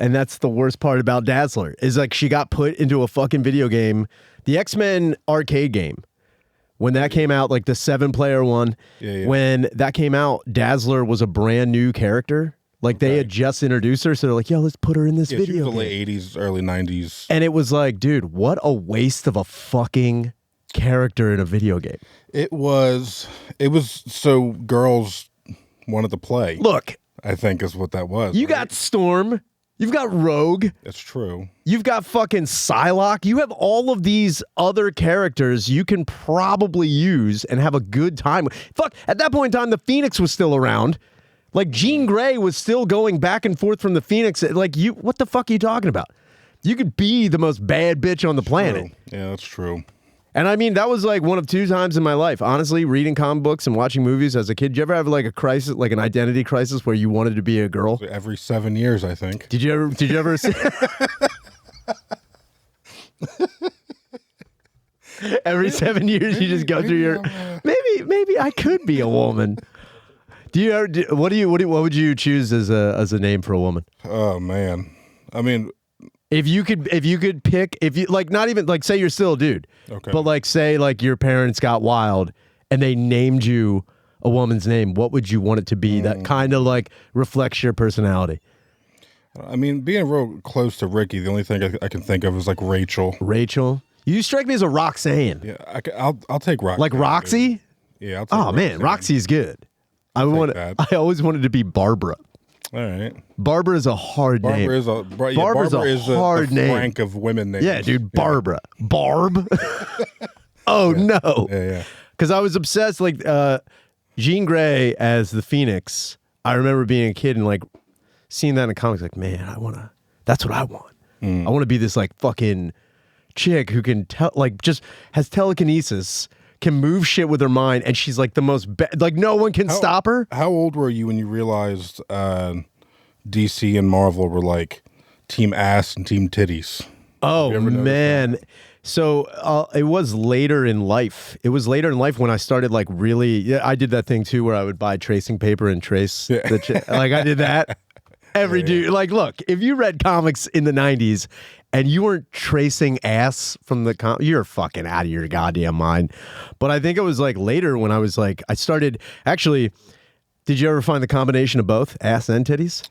And that's the worst part about Dazzler, is like she got put into a fucking video game. The X-Men arcade game, when that came out, like the 7-player one, when that came out, Dazzler was a brand new character. Like they had just introduced her, so they're like, yo, let's put her in this video she was game. the late 80s, early 90s. And it was like, dude, what a waste of a fucking character in a video game. It was so girls wanted to play. Look, I think is what that was. You got Storm. You've got Rogue. That's true. You've got fucking Psylocke. You have all of these other characters you can probably use and have a good time. Fuck, at that point in time, the Phoenix was still around. Like, Jean Grey was still going back and forth from the Phoenix. Like, what the fuck are you talking about? You could be the most bad bitch on the planet. Yeah, that's true. And I mean, that was like one of 2 times in my life. Honestly, reading comic books and watching movies as a kid. Did you ever have like a crisis, like an identity crisis where you wanted to be a girl? Every 7 years, I think. Did you ever see... Every 7 years you just go through your... Maybe I could be a woman. What would you choose as a name for a woman? Oh man. I mean, if you could pick, if you like, not even like, say you're still a dude, okay, but like, say like your parents got wild and they named you a woman's name, what would you want it to be that kind of like reflects your personality? I mean, being real close to Ricky, the only thing I can think of is like Rachel. Rachel, you strike me as a Roxanne. Yeah, I'll take Roxy. Like Roxy. Dude. Yeah, I'll take Roxanne. Man, Roxy's good. I always wanted to be Barbara. All right. Barbara is a hard name. Barbara's a hard name. Rank of women names. Yeah, dude. Barbara. Yeah. Barb. Oh, yeah. No. Yeah. Because I was obsessed. Like Jean Grey as the Phoenix. I remember being a kid and like seeing that in comics. Like, man, that's what I want. I want to be this like fucking chick who can just has telekinesis. Can move shit with her mind, and she's like the most like no one can stop her. How old were you when you realized DC and Marvel were like team ass and team titties? Oh man, so it was later in life. It was later in life when I started like really. Yeah, I did that thing too where I would buy tracing paper and trace the like I did that. Every dude, like, look, if you read comics in the 90s and you weren't tracing ass from the you're fucking out of your goddamn mind. But I think it was like later when I was like, I started, actually, did you ever find the combination of both, ass and titties?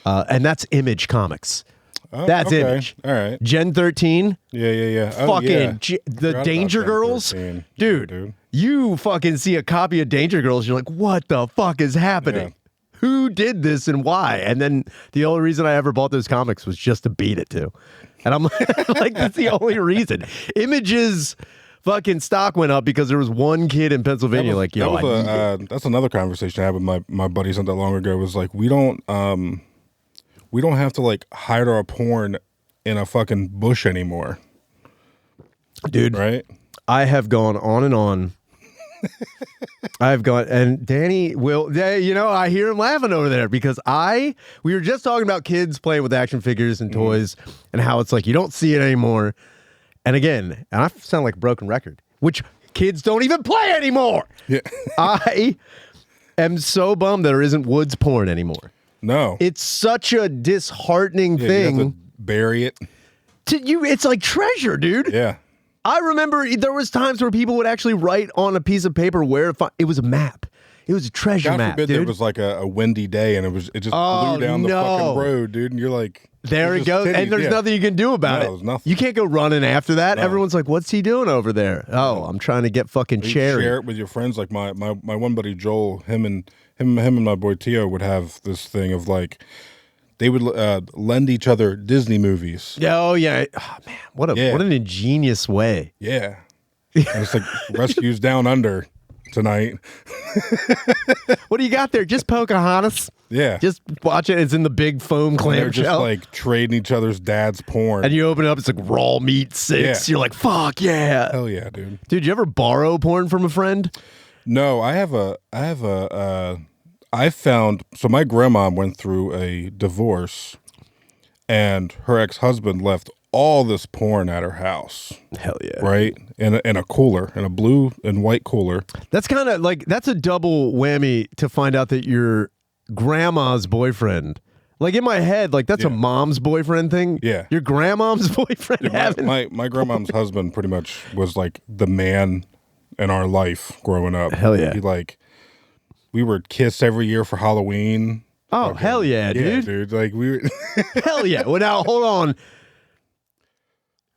And that's Image Comics. Oh, that's okay. Image. All right. Gen 13. Yeah. Fucking the Danger Girls. Dude, you fucking see a copy of Danger Girls, you're like, what the fuck is happening? Yeah. Who did this and why? And then the only reason I ever bought those comics was just to beat it to. And I'm like, that's the only reason. Image's fucking stock went up because there was one kid in Pennsylvania that's another conversation I had with my buddies not that long ago. Was like, we don't have to like hide our porn in a fucking bush anymore. Dude, right? I have gone on and on. I've gone, and Danny will, I hear him laughing over there because we were just talking about kids playing with action figures and toys and how it's like, you don't see it anymore. And again, and I sound like a broken record, which kids don't even play anymore. Yeah. I am so bummed there isn't woods porn anymore. No. It's such a disheartening thing. You have to bury it. It's like treasure, dude. Yeah. I remember there was times where people would actually write on a piece of paper where it was a map. It was a treasure map, forbid dude. There was like a windy day and it just blew down the fucking road, dude. And you're like, there it goes. And there's nothing you can do about it. There's nothing. You can't go running after that. No. Everyone's like, what's he doing over there? Oh, I'm trying to get fucking cherry. Share it with your friends. Like my one buddy Joel, him and my boy Tio would have this thing of like, they would lend each other Disney movies. Oh yeah, man, what an ingenious way. Yeah, and it's like Rescues Down Under tonight. What do you got there? Just Pocahontas. Yeah, just watch it. It's in the big foam clamshell. They're just like trading each other's dad's porn. And you open it up, it's like Raw Meat 6. Yeah. You're like, fuck yeah, hell yeah, dude. Dude, you ever borrow porn from a friend? No, I found, so my grandma went through a divorce and her ex-husband left all this porn at her house. Hell yeah. Right? In a cooler, in a blue and white cooler. That's kind of like, that's a double whammy to find out that your grandma's boyfriend Like in my head, like that's a mom's boyfriend thing. Yeah. Your grandmom's boyfriend. Dude, my grandmom's husband pretty much was like the man in our life growing up. Hell yeah. We would kiss every year for Halloween. Oh, hell yeah, dude. Yeah, dude. Like we were Hell yeah. Well, now hold on.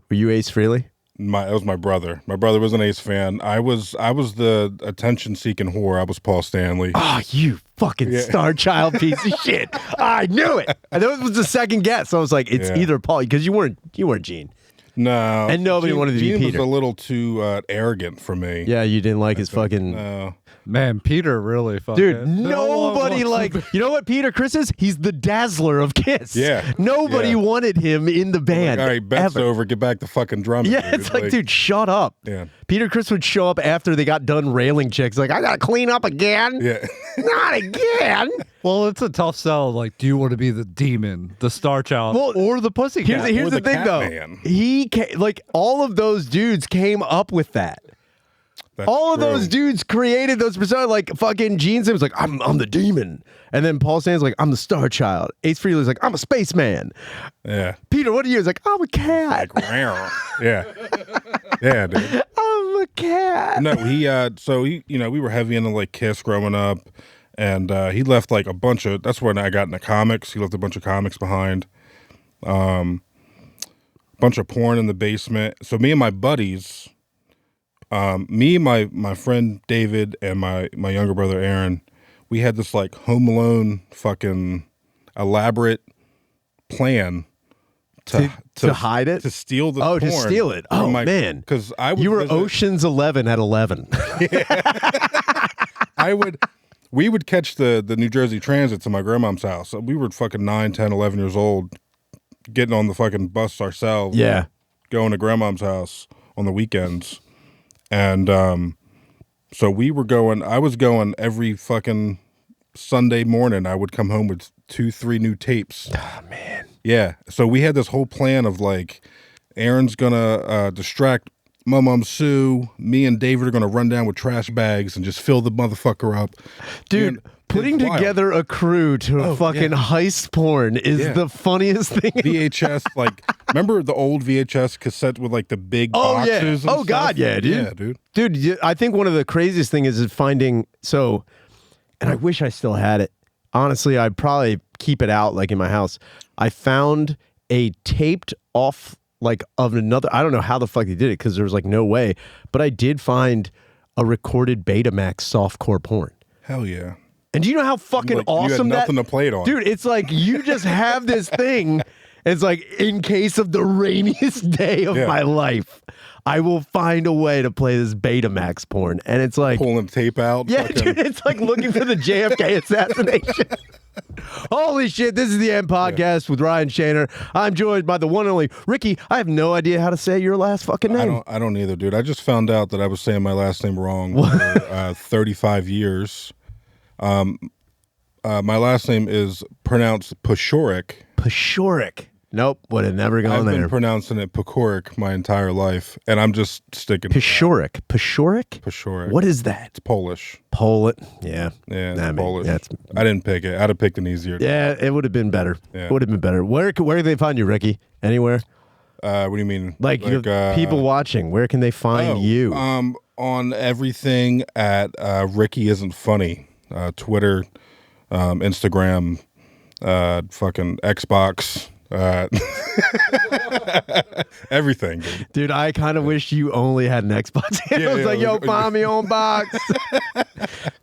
Were you Ace Frehley? That was my brother. My brother was an Ace fan. I was the attention-seeking whore. I was Paul Stanley. Oh, you fucking star child piece of shit! I knew it. And that was the second guess. I was like, it's either Paul because you weren't Gene. No, and nobody wanted to be Gene Peter. Was a little too arrogant for me. Yeah, you didn't like his fucking. No. Man, Peter really fucking. Dude, nobody like. You know what Peter Criss is? He's the Dazzler of Kiss. Yeah. Nobody wanted him in the band. Like, all right, bet's over. Get back to fucking drumming. Yeah, dude. it's like, dude, shut up. Yeah. Peter Criss would show up after they got done railing chicks. Like, I gotta clean up again. Yeah. Not again. Well, it's a tough sell. Like, do you want to be the demon, the star child, or the pussycat? Here's the thing, though. Man. Like all of those dudes came up with that. That's all of true. those dudes created those personas. Like fucking Gene Simmons, like I'm the demon, and then Paul Stanley's like I'm the star child. Ace Frehley's like I'm a spaceman. Yeah. Peter, what are you? He's like I'm a cat. Like, yeah. Yeah, dude. I'm a cat. No, so he, we were heavy into like Kiss growing up, and he left like a bunch of. That's when I got into comics. He left a bunch of comics behind, bunch of porn in the basement. So me and my buddies, my friend David, and my younger brother Aaron, we had this like Home Alone fucking elaborate plan. To hide it, to steal the porn to steal it. Oh man, because you were Ocean's 11 at 11. We would catch the New Jersey Transit to my grandmom's house. We were fucking 9, 10, 11 years old, getting on the fucking bus ourselves. Yeah, going to grandmom's house on the weekends, and so we were going. I was going every fucking Sunday morning. I would come home with 2-3 new tapes. Oh man. Yeah, so we had this whole plan of like, Aaron's gonna distract my mom Sue. Me and David are gonna run down with trash bags and just fill the motherfucker up. Dude, putting together a crew to fucking heist porn is the funniest thing. VHS, like, remember the old VHS cassette with like the big boxes? Oh God, yeah, dude. Yeah, dude. Dude, I think one of the craziest things is finding and I wish I still had it. Honestly, I'd probably keep it out like in my house. I found a taped off like of another. I don't know how the fuck they did it because there was like no way, but I did find a recorded Betamax softcore porn. Hell yeah! And do you know how fucking awesome you had nothing to play it on, dude? It's like you just have this thing. It's like in case of the rainiest day of my life, I will find a way to play this Betamax porn, and it's like pulling tape out. Yeah, dude, it's like looking for the JFK assassination. Holy shit, this is the End Podcast with Ryan Shaner. I'm joined by the one and only Ricky. I have no idea how to say your last fucking name. I don't either, dude. I just found out that I was saying my last name wrong for 35 years. My last name is pronounced Paciorek. Paciorek. Nope, would have never gone there. I've been pronouncing it Paciorek my entire life, and I'm just sticking Paciorek. Paciorek? Paciorek. What is that? It's Polish. Yeah. Yeah, it's Polish. Yeah, I didn't pick it. I'd have picked an easier. Yeah, it would have been better. Yeah. It would have been better. Where can they find you, Ricky? Anywhere? What do you mean? Like people watching, where can they find you? On everything at Ricky Isn't Funny. Twitter, Instagram, fucking Xbox. Everything, dude. I kind of wish you only had an Xbox. I was like, yo, find me on box.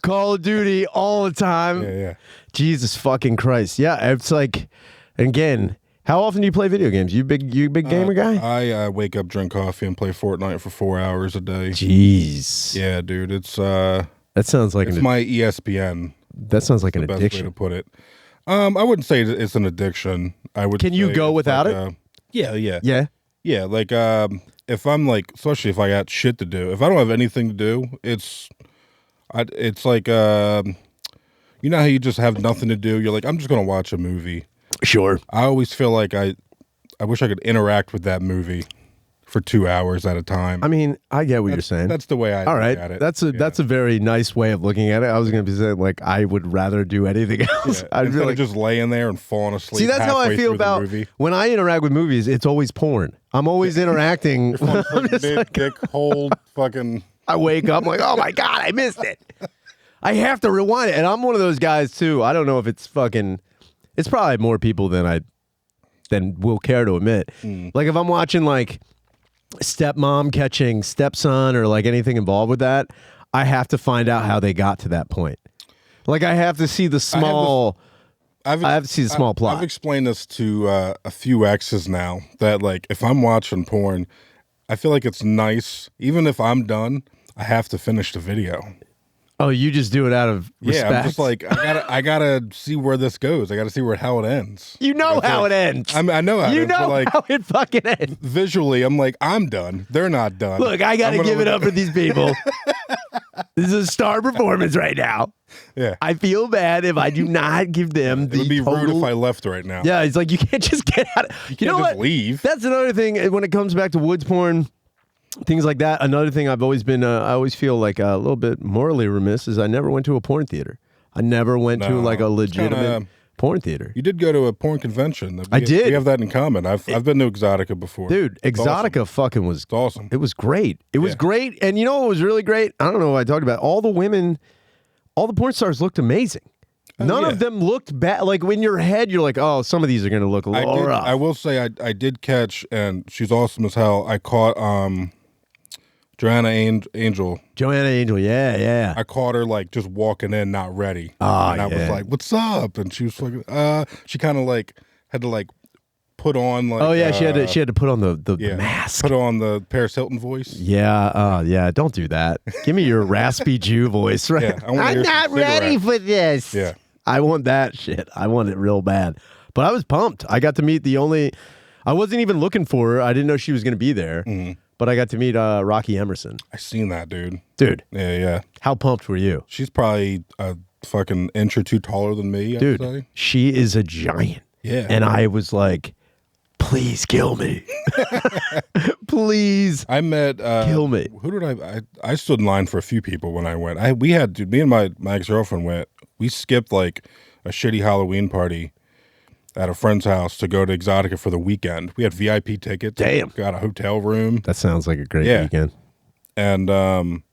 Call of Duty all the time. Yeah. Jesus fucking Christ. Yeah, it's like, again, how often do you play video games? You big gamer guy? I wake up, drink coffee, and play Fortnite for 4 hours a day. Jeez. Yeah, dude. It's that sounds like my ESPN. That sounds like an best addiction. way to put it. I wouldn't say it's an addiction. Can you go without it? Yeah. Like if I'm like, especially if I got shit to do. If I don't have anything to do, it's like you know how you just have nothing to do. You're like, I'm just gonna watch a movie. Sure. I always feel like I wish I could interact with that movie for 2 hours at a time. I mean, I get what you're saying. That's the way I All right. look at it. That's a very nice way of looking at it. I was going to be saying, like, I would rather do anything else. I'd Instead of just laying there and falling asleep. See, that's how I feel about when I interact with movies. It's always porn. I'm always interacting. Dick hole fucking. I wake up, I'm like, oh my God, I missed it. I have to rewind it. And I'm one of those guys, too. I don't know if it's fucking... It's probably more people than will care to admit. Like, if I'm watching, like... stepmom catching stepson or like anything involved with that, I have to find out how they got to that point. Like I have to see the small I have to see the small plot. I've explained this to a few exes now that like if I'm watching porn, I feel like it's nice even if I'm done, I have to finish the video. Oh, you just do it out of respect? Yeah, I'm just like I gotta see where this goes. I gotta see how it ends. You know how it ends. I know how it ends. You know like, how it fucking ends. Visually, I'm like, I'm done. They're not done. Look, I gotta give it up for these people. This is a star performance right now. Yeah. I feel bad if I do not give them the It would be total... rude if I left right now. Yeah, it's like you can't just get out. You know just what? leave. That's another thing when it comes back to woods porn. Things like that. Another thing I've always been, I always feel like a little bit morally remiss is I never went to a porn theater. I never went to like a legitimate porn theater. You did go to a porn convention. I did. We have that in common. I've been to Exotica before. Dude, Exotica fucking was awesome. It was great. It was great. And you know what was really great? I don't know what I talked about. All the women, all the porn stars looked amazing. None of them looked bad. Like in your head, you're like, oh, some of these are going to look a little rough. I will say I did catch, and she's awesome as hell. I caught Joanna Angel. Joanna Angel, yeah. I caught her like just walking in, not ready. And I was like, "What's up?" And she was like, she kind of like had to like put on like. Oh yeah, she had to put on the mask. Put on the Paris Hilton voice. Yeah, yeah. Don't do that. Give me your raspy Jew voice, right? Yeah, I'm not ready for this. Yeah, I want that shit. I want it real bad. But I was pumped. I got to meet I wasn't even looking for her. I didn't know she was going to be there. But I got to meet Rocky Emerson. I seen that, dude. Yeah. How pumped were you? She's probably a fucking inch or two taller than me. Dude, I'd say. She is a giant. Yeah. And I was like, please kill me. Please. I met kill me. Who did I stood in line for a few people when I went. Me and my ex-girlfriend went. We skipped like a shitty Halloween party at a friend's house to go to Exotica for the weekend. We had VIP tickets. Damn. Got a hotel room. That sounds like a great weekend. And I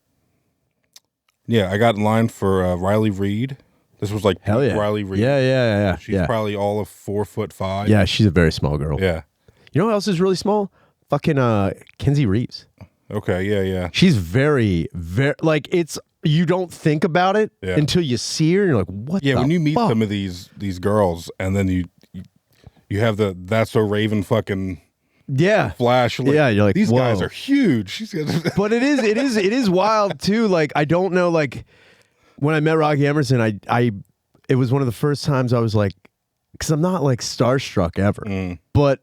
got in line for Riley Reid. This was like Hell yeah. Riley Reid. Yeah. She's probably all of 4'5". Yeah, she's a very small girl. Yeah. You know what else is really small? Fucking Kenzie Reeves. Okay, yeah. She's very, very like you don't think about it until you see her and you're like, what the when you meet fuck? some of these girls and then you have the That's So Raven fucking flash. Like, you're like, these whoa. guys are huge. But it is wild too. Like I don't know. Like when I met Rocky Emerson, it was one of the first times I was like, because I'm not like starstruck ever, but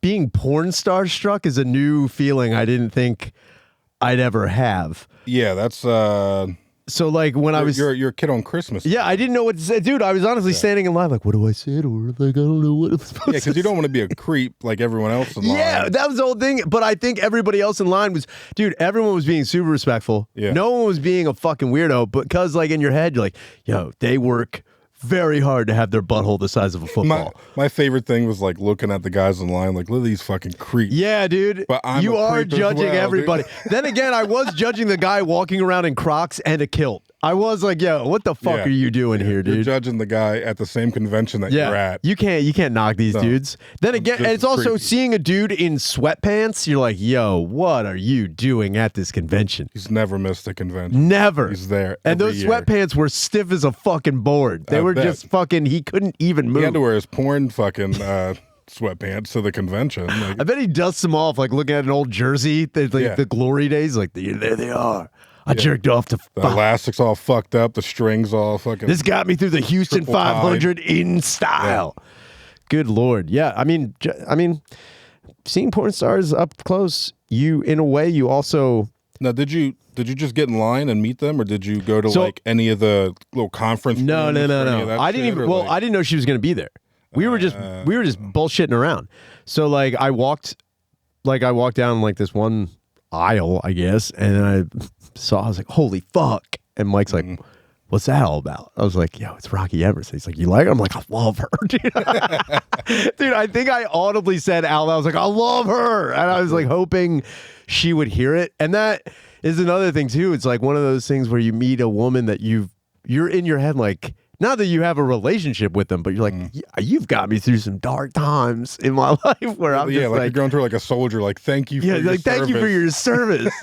being porn starstruck is a new feeling I didn't think I'd ever have. Yeah, that's so like when I was you're a kid on Christmas. Yeah, I didn't know what to say. Dude, I was honestly standing in line like, what do I say to her? Like, I don't know what I'm supposed to say. Because you don't want to be a creep like everyone else in line. Yeah, that was the whole thing. But I think everybody else in line was, dude, everyone was being super respectful. Yeah. No one was being a fucking weirdo. Because like in your head, you're like, yo, they work very hard to have their butthole the size of a football. My favorite thing was like looking at the guys in line, like, look at these fucking creeps. Yeah, dude. But you are judging everybody. Dude. Then again, I was judging the guy walking around in Crocs and a kilt. I was like, yo, what the fuck are you doing here, dude? You're judging the guy at the same convention that you're at. You can't knock these dudes. Then again, and it's also creepy. seeing a dude in sweatpants, you're like, yo, what are you doing at this convention? He's never missed a convention. Never. He's there. And those sweatpants were stiff as a fucking board. They were just fucking, he couldn't even move. He had to wear his porn fucking sweatpants to the convention. Like, I bet he dusts them off, like looking at an old jersey, the glory days, like, there they are. I jerked off to the elastics all fucked up, the strings all fucking. This got me through the Houston 500 in style. Yeah. Good Lord. Yeah, I mean, seeing porn stars up close, in a way, you also. Now, did you just get in line and meet them, or did you go to like any of the little conference? No. I didn't even. Well, I didn't know she was going to be there. We were just bullshitting around. So like, I walked like I walked down like this one aisle, I guess, and I was like, holy fuck. And Mike's like, what's that all about? I was like, yo, it's Rocky Emerson. He's like, you like her? I'm like, I love her, dude. Dude, I think I audibly said out loud, I was like, I love her. And I was like hoping she would hear it. And that is another thing too. It's like one of those things where you meet a woman that you're in your head like, not that you have a relationship with them, but you're like, you've got me through some dark times in my life where I'm just like you're going through like a soldier, like thank you for your service. Thank you for your service.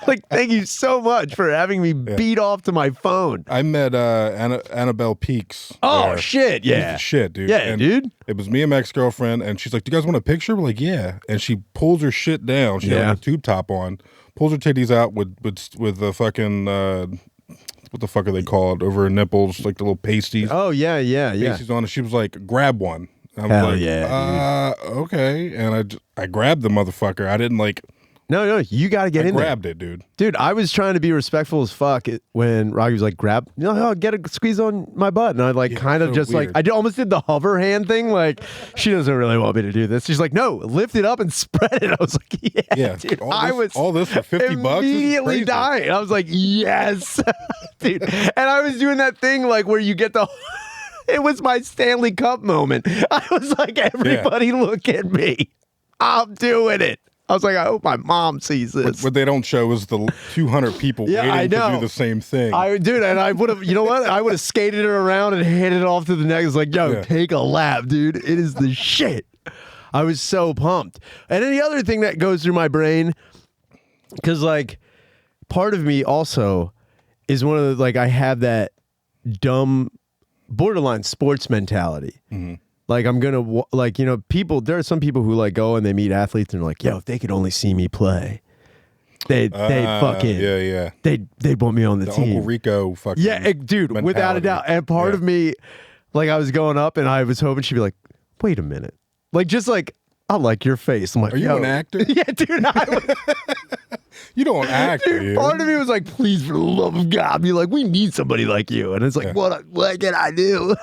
Like, thank you so much for having me beat off to my phone. I met Annabelle Peaks. Oh, shit, yeah. Shit, dude. Yeah, and dude. It was me and my ex-girlfriend, and she's like, do you guys want a picture? We're like, yeah. And she pulls her shit down. She had like a tube top on, pulls her titties out with the fucking... what the fuck are they called? Over her nipples, like the little pasties. Oh, yeah. Pasties on it. She was like, grab one. I was like, okay. And I grabbed the motherfucker. I didn't like... No, you got to get in there. I grabbed it, dude. Dude, I was trying to be respectful as fuck when Rocky was like, grab, get a squeeze on my butt. And I like kind of just weird. Like, almost did the hover hand thing. Like, she doesn't really want me to do this. She's like, no, lift it up and spread it. I was like, yeah. Dude, all this for $50? Immediately dying. I was like, yes. Dude. And I was doing that thing like where you get the... It was my Stanley Cup moment. I was like, everybody look at me. I'm doing it. I was like, I hope my mom sees this. What they don't show is the 200 people waiting to do the same thing. Dude, and I would have, you know what? I would have skated her around and handed it off to the next. It's like, yo, take a lap, dude. It is the shit. I was so pumped. And then the other thing that goes through my brain, because like part of me also is one of the, like, I have that dumb borderline sports mentality. Mm-hmm. Like, I'm going to, like, you know, there are some people who, like, go and they meet athletes and they're like, yo, if they could only see me play, they'd fucking, they'd want me on the team. Uncle Rico fucking dude, mentality. Without a doubt. And part of me, like, I was going up and I was hoping she'd be like, wait a minute. Like, just like, I like your face. I'm like, are you an actor? Yeah, dude. You don't act, dude. Part of me was like, please, for the love of God, be like, we need somebody like you. And it's like, what can I do?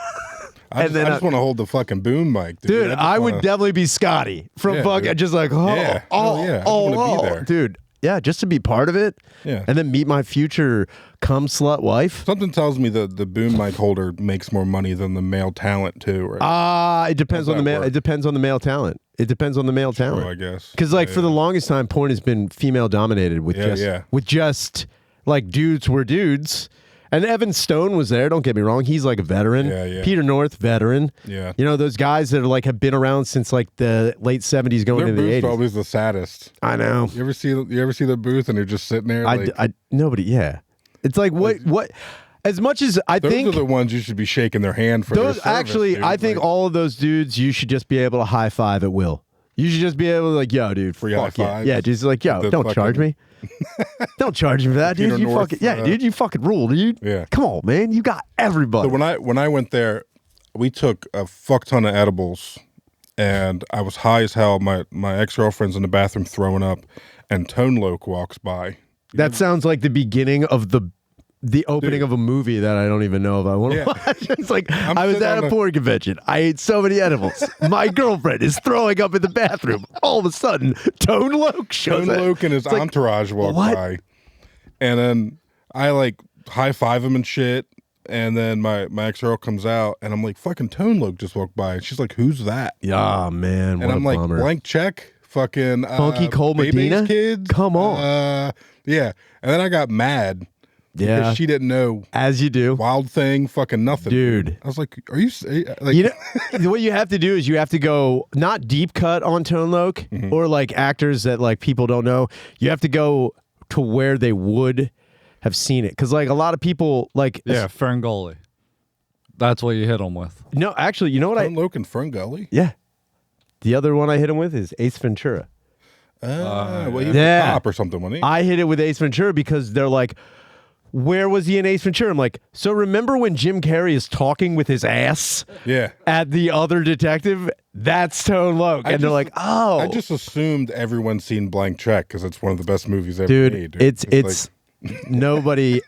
I just want to hold the fucking boom mic, dude. I would definitely be Scotty from fucking just like, dude. Yeah, just to be part of it. Yeah. And then meet my future cum slut wife. Something tells me that the boom mic holder makes more money than the male talent too, right? It depends on the male. It depends on the male talent. It depends on the male talent. I guess. Because like for the longest time, porn has been female dominated with just like dudes were dudes. And Evan Stone was there. Don't get me wrong. He's like a veteran. Yeah. Peter North, veteran. Yeah. You know, those guys that are like have been around since like the late 70s going into the 80s. Always the saddest. I know. You ever see the booth and they're just sitting there? Nobody. Yeah. It's like what? As much as I think those are the ones you should be shaking their hand for. Those actually, dude. I think all of those dudes, you should just be able to high five at will. You should just be able to like, yo, dude, free high five. Yeah, just like, yo, don't charge me. Don't charge me for that, dude. You fucking rule, dude. Yeah. Come on, man. You got everybody. So when I went there, we took a fuck ton of edibles, and I was high as hell. My ex-girlfriend's in the bathroom throwing up, and Tone Loc walks by. That sounds like the beginning of the opening of a movie that I don't even know if I want to watch. It's like, I was at a porn convention. I ate so many edibles. My girlfriend is throwing up in the bathroom. All of a sudden, Tone Loc shows up. Tone Loc and his entourage walk by. And then I like high five him and shit. And then my ex-girl comes out and I'm like, fucking Tone Loc just walked by. And she's like, who's that? Yeah, man. And I'm like, blank check. Fucking Funky Cole Medina? Kids. Come on. Yeah. And then I got mad. Yeah, because she didn't know. As you do. Wild Thing, fucking nothing. Dude. I was like, are you... Like, you know, what you have to do is you have to go, not deep cut on Tone Loc, or like actors that like people don't know. You have to go to where they would have seen it. Because like a lot of people like... Yeah, Ferngully. That's what you hit them with. No, actually, you know what Tone Loc and Ferngully? Yeah. The other one I hit him with is Ace Ventura. He was a cop or something, wasn't he? I hit it with Ace Ventura because they're like... Where was he in Ace Ventura? I'm like, so remember when Jim Carrey is talking with his ass at the other detective? That's Tone Loc. And they're like, oh. I just assumed everyone's seen Blank Check because it's one of the best movies ever made. Dude, it's like... nobody.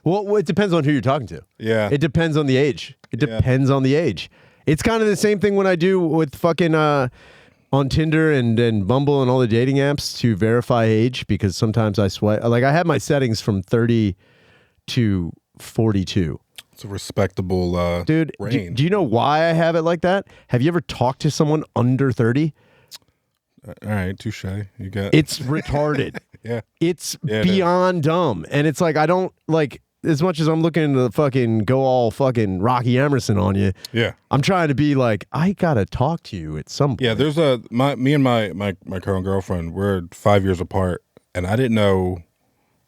Well, it depends on who you're talking to. Yeah. It depends on the age. It depends on the age. It's kind of the same thing when I do with fucking on Tinder and Bumble and all the dating apps to verify age because sometimes I swipe. Like I have my settings from 30 to 42. It's a respectable Dude, range. do you know why I have it like that? Have you ever talked to someone under 30? All right, touche. You got It's retarded. yeah. It's Yeah, beyond dumb. And it's like, I don't like, as much as I'm looking to fucking go all fucking Rocky Emerson on you. Yeah. I'm trying to be like, I gotta talk to you at some point. Yeah, there's me and my current girlfriend, we're 5 years apart, and I didn't know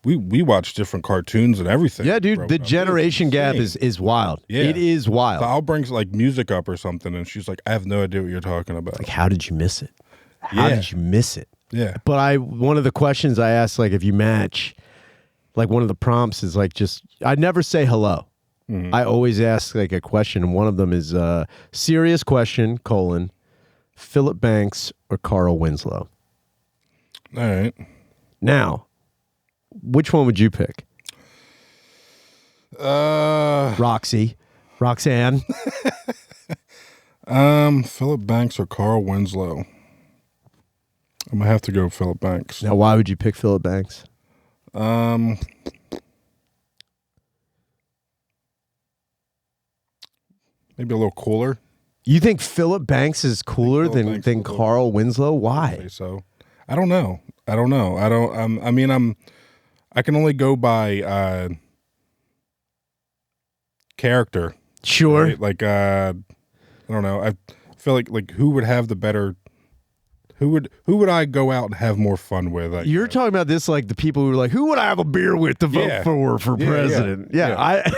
we watch different cartoons and everything. Yeah, dude, the up. generation It's gap insane. is wild. Yeah. It is wild. So I'll bring like music up or something, and she's like, I have no idea what you're talking about. Like, how did you miss it? How Yeah. did you miss it? Yeah. But one of the questions I asked, like, if you match, like one of the prompts is like, just, I never say hello. Mhm. I always ask like a question. And one of them is serious question, Philip Banks or Carl Winslow? All right. Now, which one would you pick? Roxanne. Philip Banks or Carl Winslow? I'm gonna have to go Philip Banks. Now, why would you pick Philip Banks? Maybe a little cooler. You think Philip Banks is cooler Philip Banks than is a little- Carl Winslow? I'd Why? say so. I don't know. I can only go by character. Sure. Right? Like I don't know. I feel like who would have the better? Who would I go out and have more fun with? You're talking about this like the people who are like, who would I have a beer with to vote Yeah. for Yeah, president? yeah. Yeah, I.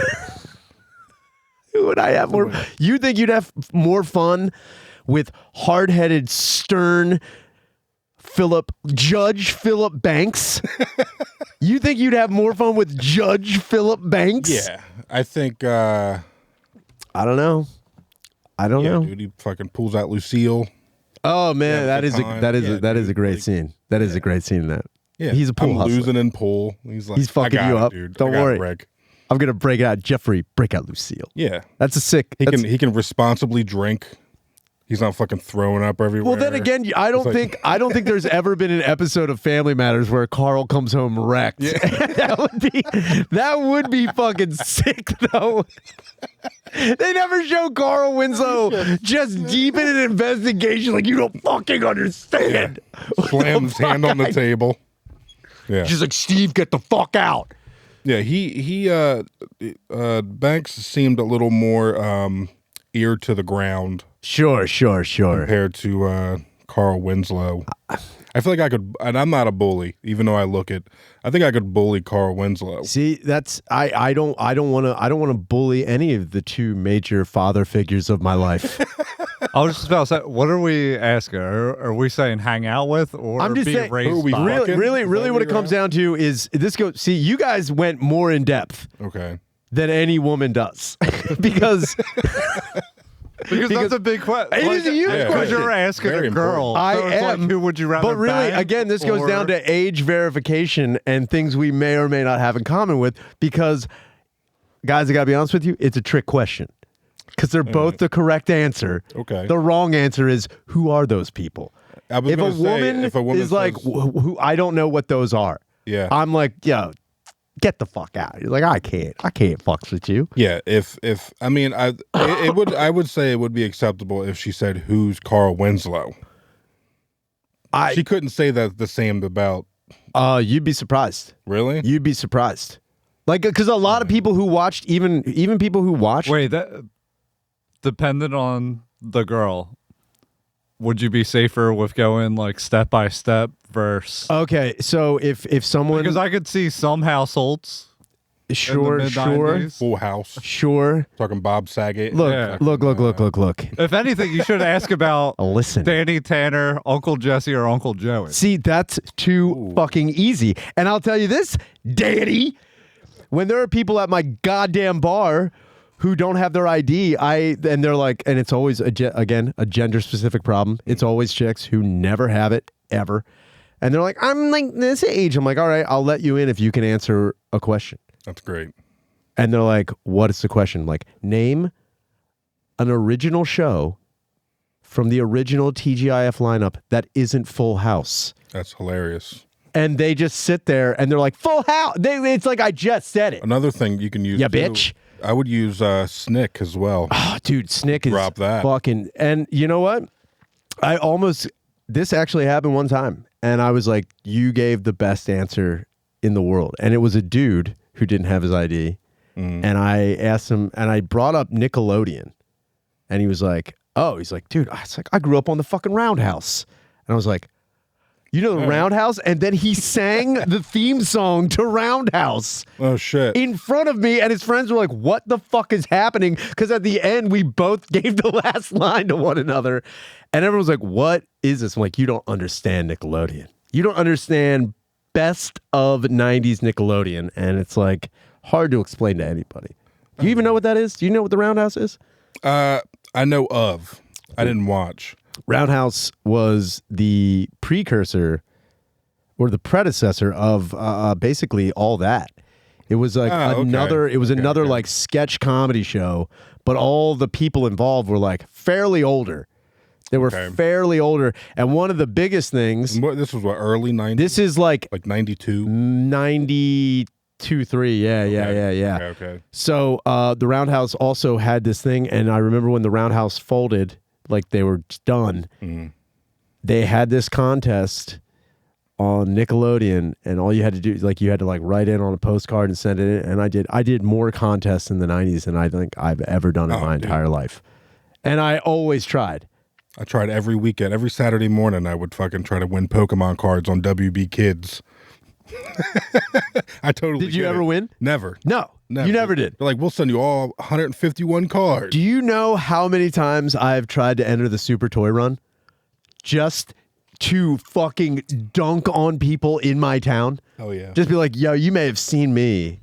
Who would I have more? You think you'd have more fun with hard-headed, stern Judge Philip Banks? You think you'd have more fun with Judge Philip Banks? Yeah, I think. I don't know. I don't know. Dude, he fucking pulls out Lucille. Oh man, Yeah, that good is a time. that is Yeah, a, that is dude, a great like- scene. That is a great scene. That Yeah, he's a pool I'm hustler. losing in pool. He's like, He's fucking I got you it, up. dude. Don't I got it, worry. Rick. I'm gonna break it out. Jeffrey, break out Lucille. Yeah, That's a sick. he that's- can responsibly drink. He's not fucking throwing up everywhere. Well, then again, I don't It's like- think there's ever been an episode of Family Matters where Carl comes home wrecked. that would be fucking sick though. They never show Carl Winslow just deep in an investigation like you don't fucking understand. slams his hand on the table. Yeah, She's like, Steve, get the fuck out. yeah. He Banks seemed a little more ear to the ground Sure. compared to Carl Winslow. I feel like I could, and I'm not a bully, even though I look it. I think I could bully Carl Winslow. See, that's I don't want to bully any of the two major father figures of my life. I was just about to say, what are we asking? Are we saying hang out with or I'm just be saying, raised who are we by? fucking? really Is that what what it you're comes down to is this goes. See, you guys went more in depth Okay. than any woman does because Because that's a big question. It is a huge Because question. you're asking Very a girl. I so it's am. Like, who would you rather But really, bang, again, this goes or- down to age verification and things we may or may not have in common with. Because, guys, I gotta be honest with you, it's a trick question. Because they're both the correct answer. Okay. The wrong answer is who are those people? I was If gonna say, if a woman is like says- who I don't know what those are. Yeah. I'm like, yo, get the fuck out. You're like, I can't fucks with you. Yeah, if I mean, I would say it would be acceptable if she said who's Carl Winslow. She couldn't say that the same about. You'd be surprised. Really? You'd be surprised. Like, because a lot of people who watched, even people who watched, Wait, that dependent on the girl. Would you be safer with going like step by step versus? okay, so if someone, Because I could see some households. sure, mid-90s. Full House. sure. Talking Bob Saget. Look, Yeah. look. If anything, you should ask about Listen. Danny Tanner, Uncle Jesse, or Uncle Joey. See, that's too fucking easy. And I'll tell you this, Daddy, when there are people at my goddamn bar who don't have their ID, and they're like, and it's always again a gender specific problem. It's always chicks who never have it ever, and they're like, I'm like this age. I'm like, all right, I'll let you in if you can answer a question. That's great. And they're like, what is the question? I'm like, name an original show from the original TGIF lineup that isn't Full House. That's hilarious. And they just sit there and they're like, Full House. It's like I just said it. Another thing you can use. Yeah, too, bitch. I would use Snick as well. Oh, dude, Snick is Drop that. fucking. And you know what? This actually happened one time. And I was like, you gave the best answer in the world. And it was a dude who didn't have his ID. And I asked him, and I brought up Nickelodeon. And he was like, oh, he's like, dude, I grew up on the fucking Roundhouse. And I was like, you know the Roundhouse? And then he sang the theme song to Roundhouse. Oh, shit. In front of me, and his friends were like, what the fuck is happening? Because at the end, we both gave the last line to one another. And everyone was like, what is this? I'm like, you don't understand Nickelodeon. You don't understand best of 90s Nickelodeon. And it's like hard to explain to anybody. Do you even know what that is? Do you know what the Roundhouse is? I know of. I didn't watch. Roundhouse was the precursor or the predecessor of basically all that. It was like another like sketch comedy show, but all the people involved were like fairly older. They were fairly older. And one of the biggest things. This was what, early 90s? This is like 92? 92, 3. Yeah. Okay. So the Roundhouse also had this thing. And I remember when the Roundhouse folded, like they were done, they had this contest on Nickelodeon. And all you had to do, like you had to like write in on a postcard and send it in. And I did more contests in the 90s than I think I've ever done in my entire life. And I always tried. I tried every weekend. Every Saturday morning, I would fucking try to win Pokemon cards on WB Kids. I totally Did you ever win? Never. No, Never. you never did. They're like, we'll send you all 151 cards. Do you know how many times I've tried to enter the Super Toy Run just to fucking dunk on people in my town? Oh, yeah. Just be like, yo, you may have seen me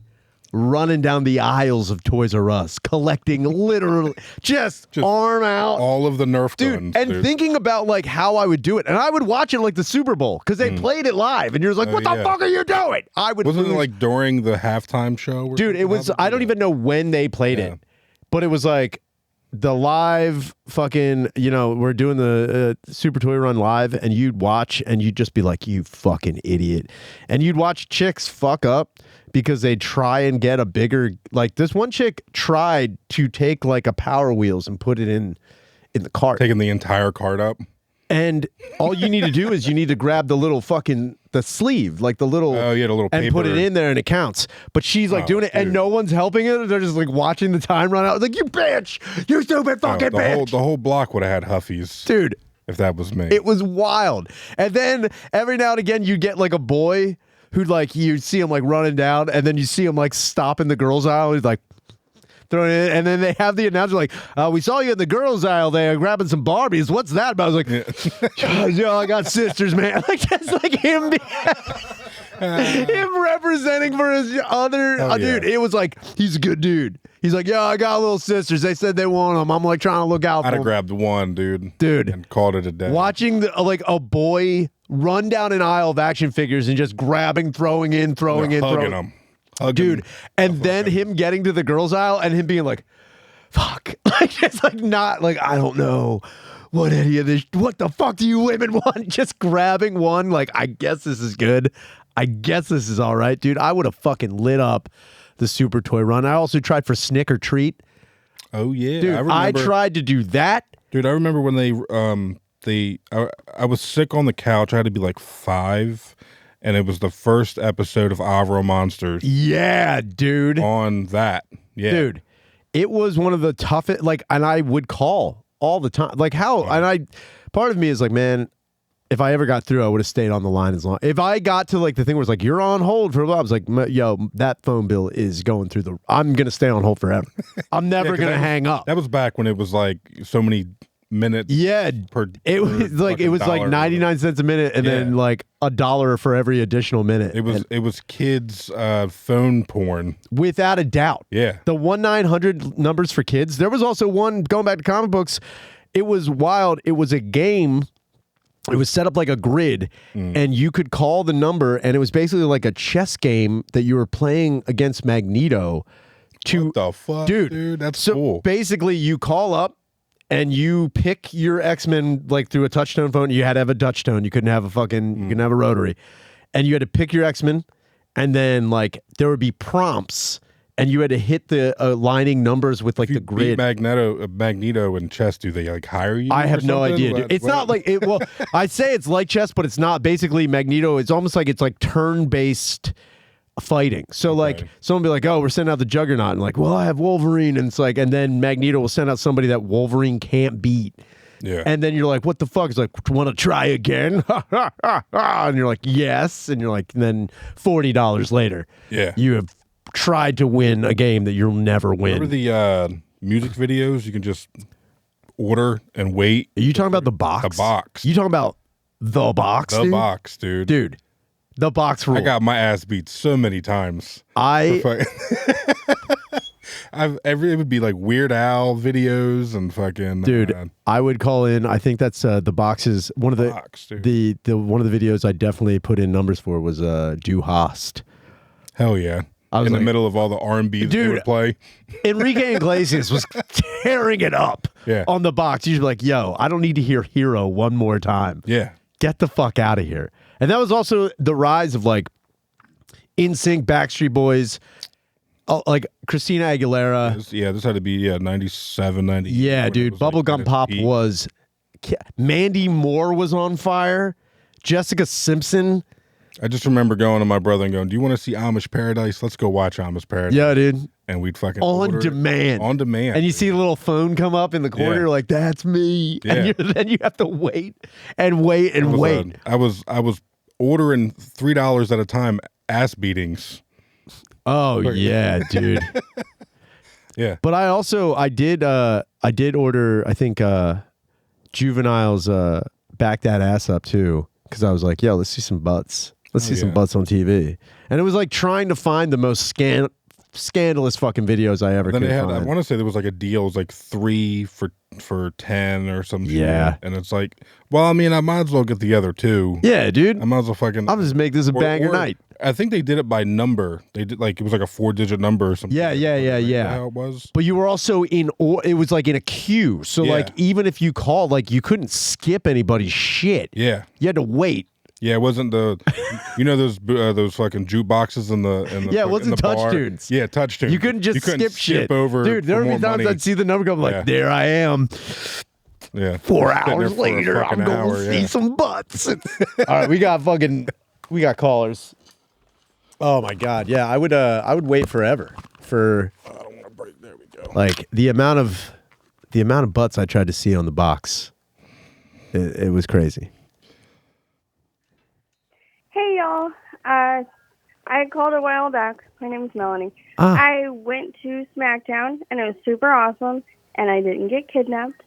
running down the aisles of Toys R Us, collecting literally just arm out. All of the Nerf guns. And thinking about like how I would do it. And I would watch it like the Super Bowl because they played it live. And you're like, what the fuck are you doing? Wasn't it like during the halftime show? Dude, it was, I don't even know when they played it, but it was like the live fucking, we're doing the Super Toy Run live and you'd watch and you'd just be like, you fucking idiot. And you'd watch chicks fuck up because they try and get a bigger, like this one chick tried to take like a Power Wheels and put it in the cart. Taking the entire cart up. And all you need to do is you need to grab the little fucking, the sleeve, like the little, the little paper. And put it in there and it counts. But she's like doing it and no one's helping her. They're just like watching the time run out. Like, you bitch, you stupid fucking bitch. The whole block would have had Huffies. Dude. If that was me. It was wild. And then every now and again you get like a boy who like, you see him like running down and then you see him like stopping the girls aisle. He's like, throwing it in, and then they have the announcer like, we saw you in the girls aisle there grabbing some Barbies. What's that about? I was like, yo, I got sisters, man. Like, that's like him him representing for his other dude. It was like, he's a good dude. He's like, yeah, I got little sisters. They said they want them. I'm like trying to look out for them. I'd have grabbed one, dude, and called it a day. Watching like a boy run down an aisle of action figures and just grabbing, throwing in, throwing. Them. Dude, and then him getting to the girls aisle and him being like, fuck. Like, it's like not like, I don't know what any of this, what the fuck do you women want? Just grabbing one, like, I guess this is good. I guess this is all right, dude. I would have fucking lit up the Super Toy Run. I also tried for Snick or Treat. Oh, yeah. Dude, I tried to do that. Dude, I remember when I was sick on the couch. I had to be like 5. And it was the first episode of Avro Monsters. Yeah, dude. On that. Yeah. Dude, it was one of the toughest, like, and I would call all the time. Like, how, and part of me is like, man, if I ever got through, I would have stayed on the line as long. If I got to like the thing where it's like, you're on hold for a while, I was like, yo, that phone bill is going through I'm going to stay on hold forever. I'm never going to hang up. That was back when it was like so many minutes. Yeah. It was like 99 cents a minute and then like $1 for every additional minute. It was kids phone porn. Without a doubt. Yeah. The 1-900 numbers for kids. There was also one going back to comic books. It was wild. It was a game. It was set up like a grid and you could call the number and it was basically like a chess game that you were playing against Magneto. What the fuck, dude? That's so cool. Basically you call up and you pick your X-Men like through a touchtone phone. You had to have a touchtone. You couldn't have a fucking. You couldn't have a rotary, and you had to pick your X-Men, and then like there would be prompts. And you had to hit the aligning numbers with like If you the grid. beat Magneto in chess, do they like hire you? I have or no something? idea, dude. It's not like it. Well, I'd say it's like chess, but it's not. Basically, Magneto. It's almost like it's like turn-based fighting. So like someone be like, "Oh, we're sending out the Juggernaut," and like, "Well, I have Wolverine," and it's like, and then Magneto will send out somebody that Wolverine can't beat. Yeah. And then you're like, "What the fuck?" It's like, "Want to try again?" And you're like, "Yes," and you're like, and then $40 later, you have tried to win a game that you'll never win. Remember the music videos you can just order and wait? Are you talking about the box? The box. You talking about the box? The dude? box, dude. Dude, the box rule. I got my ass beat so many times. It would be like Weird Al videos and fucking dude. I would call in. I think that's the boxes. One of the one of the videos I definitely put in numbers for was Du Hast. Hell yeah. I was in like, the middle of all the R&B that they would play. Enrique Iglesias was tearing it up on the box. You'd be like, yo, I don't need to hear Hero one more time. Yeah. Get the fuck out of here. And that was also the rise of like NSYNC, Backstreet Boys, like Christina Aguilera. This had to be 97, 98. Yeah, dude. Bubblegum Pop was... Mandy Moore was on fire. Jessica Simpson... I just remember going to my brother and going, "Do you want to see Amish Paradise? Let's go watch Amish Paradise." Yeah, dude. And we'd fucking on demand. On demand. And you see a little phone come up in the corner, like, that's me. Yeah. And then you have to wait and wait and wait. I was ordering $3 at a time ass beatings. Oh yeah, dude. Yeah. But I did order, I think Juvenile's Back That Ass Up too. Because I was like, yo, let's see some butts. Let's see some butts on TV. And it was like trying to find the most scandalous fucking videos I ever could find. I want to say there was like a deal. It was like 3 for 10 or something. Yeah. And it's like, well, I mean, I might as well get the other two. Yeah, dude. I might as well fucking... I'll just make this a banger night. I think they did it by number. They did like, it was like a 4-digit number or something. Yeah. How it was. But you were also it was like in a queue. So like, even if you called, like you couldn't skip anybody's shit. Yeah. You had to wait. Yeah, it wasn't those fucking jukeboxes in the it wasn't touch tunes. Yeah, touch tunes. You couldn't just skip shit over. Dude, there would be times I'd see the number go, I'm like, there I am. Yeah. 4 hours later, I'm going to see some butts. All right, we got callers. Oh my god, yeah, I would wait forever for. I don't want to break. There we go. Like the amount of butts I tried to see on the box, it was crazy. Hey y'all, I called a while back. My name is Melanie. I went to SmackDown and it was super awesome, and I didn't get kidnapped.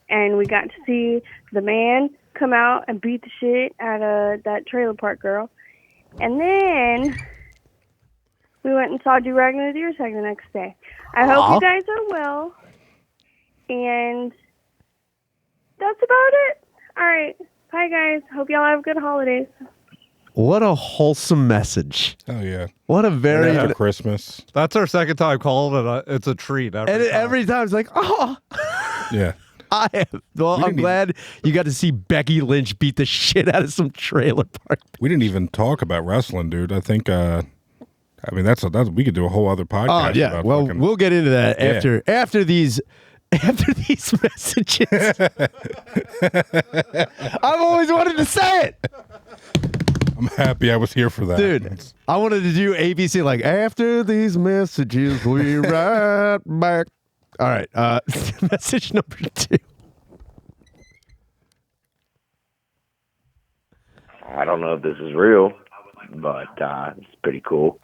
And we got to see the man come out and beat the shit out of that trailer park girl. And then we went and saw Do-Rag and the Deer Tag the next day. I hope you guys are well. And that's about it. All right. Bye, guys. Hope y'all have good holidays. What a wholesome message. Oh, yeah. What a very... After Christmas. That's our second time calling it. It's a treat. Every time it's like, oh. Yeah. I'm glad you got to see Becky Lynch beat the shit out of some trailer park. We didn't even talk about wrestling, dude. I think, that's we could do a whole other podcast. Oh, yeah. About well, we'll get into that after these messages. I've always wanted to say it. I'm happy I was here for that. Dude, I wanted to do ABC like, after these messages, we right back. All right. Message number 2. I don't know if this is real, but it's pretty cool.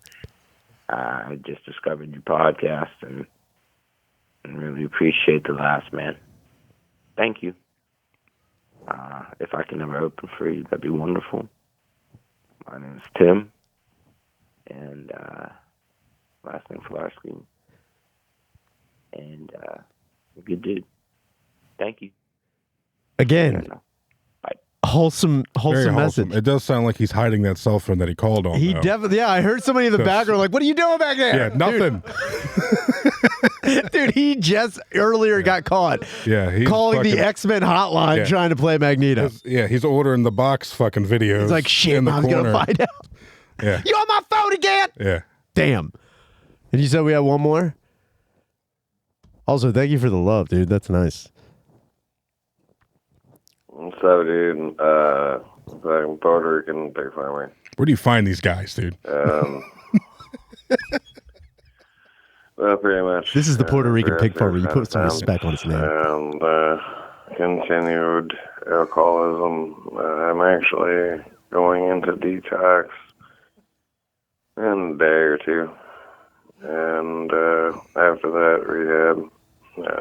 I just discovered your podcast and really appreciate the last man. Thank you. If I can ever open for you, that'd be wonderful. My name is Tim, and last name Flarsky. And good dude. Thank you. Again, Bye. wholesome Very message. It does sound like he's hiding that cell phone that he called on. He though. definitely, yeah. I heard somebody in the background like, "What are you doing back there?" Yeah, nothing. Dude, he just earlier got caught. Yeah, he's calling the fucking- X-Men hotline trying to play Magneto. He's ordering the box fucking videos. He's like, "Shit, in the Mom's corner. gonna find out." Yeah, You on my phone again? yeah. Damn. And you said we had one more? Also, thank you for the love, dude. That's nice. So, dude, fucking Puerto Rican pig farmer. Where do you find these guys, dude? Well, pretty much. This is the Puerto Rican pig farmer. You Progressive put some kind of respect on his name. And continued alcoholism. I'm actually going into detox in a day or two. And after that, rehab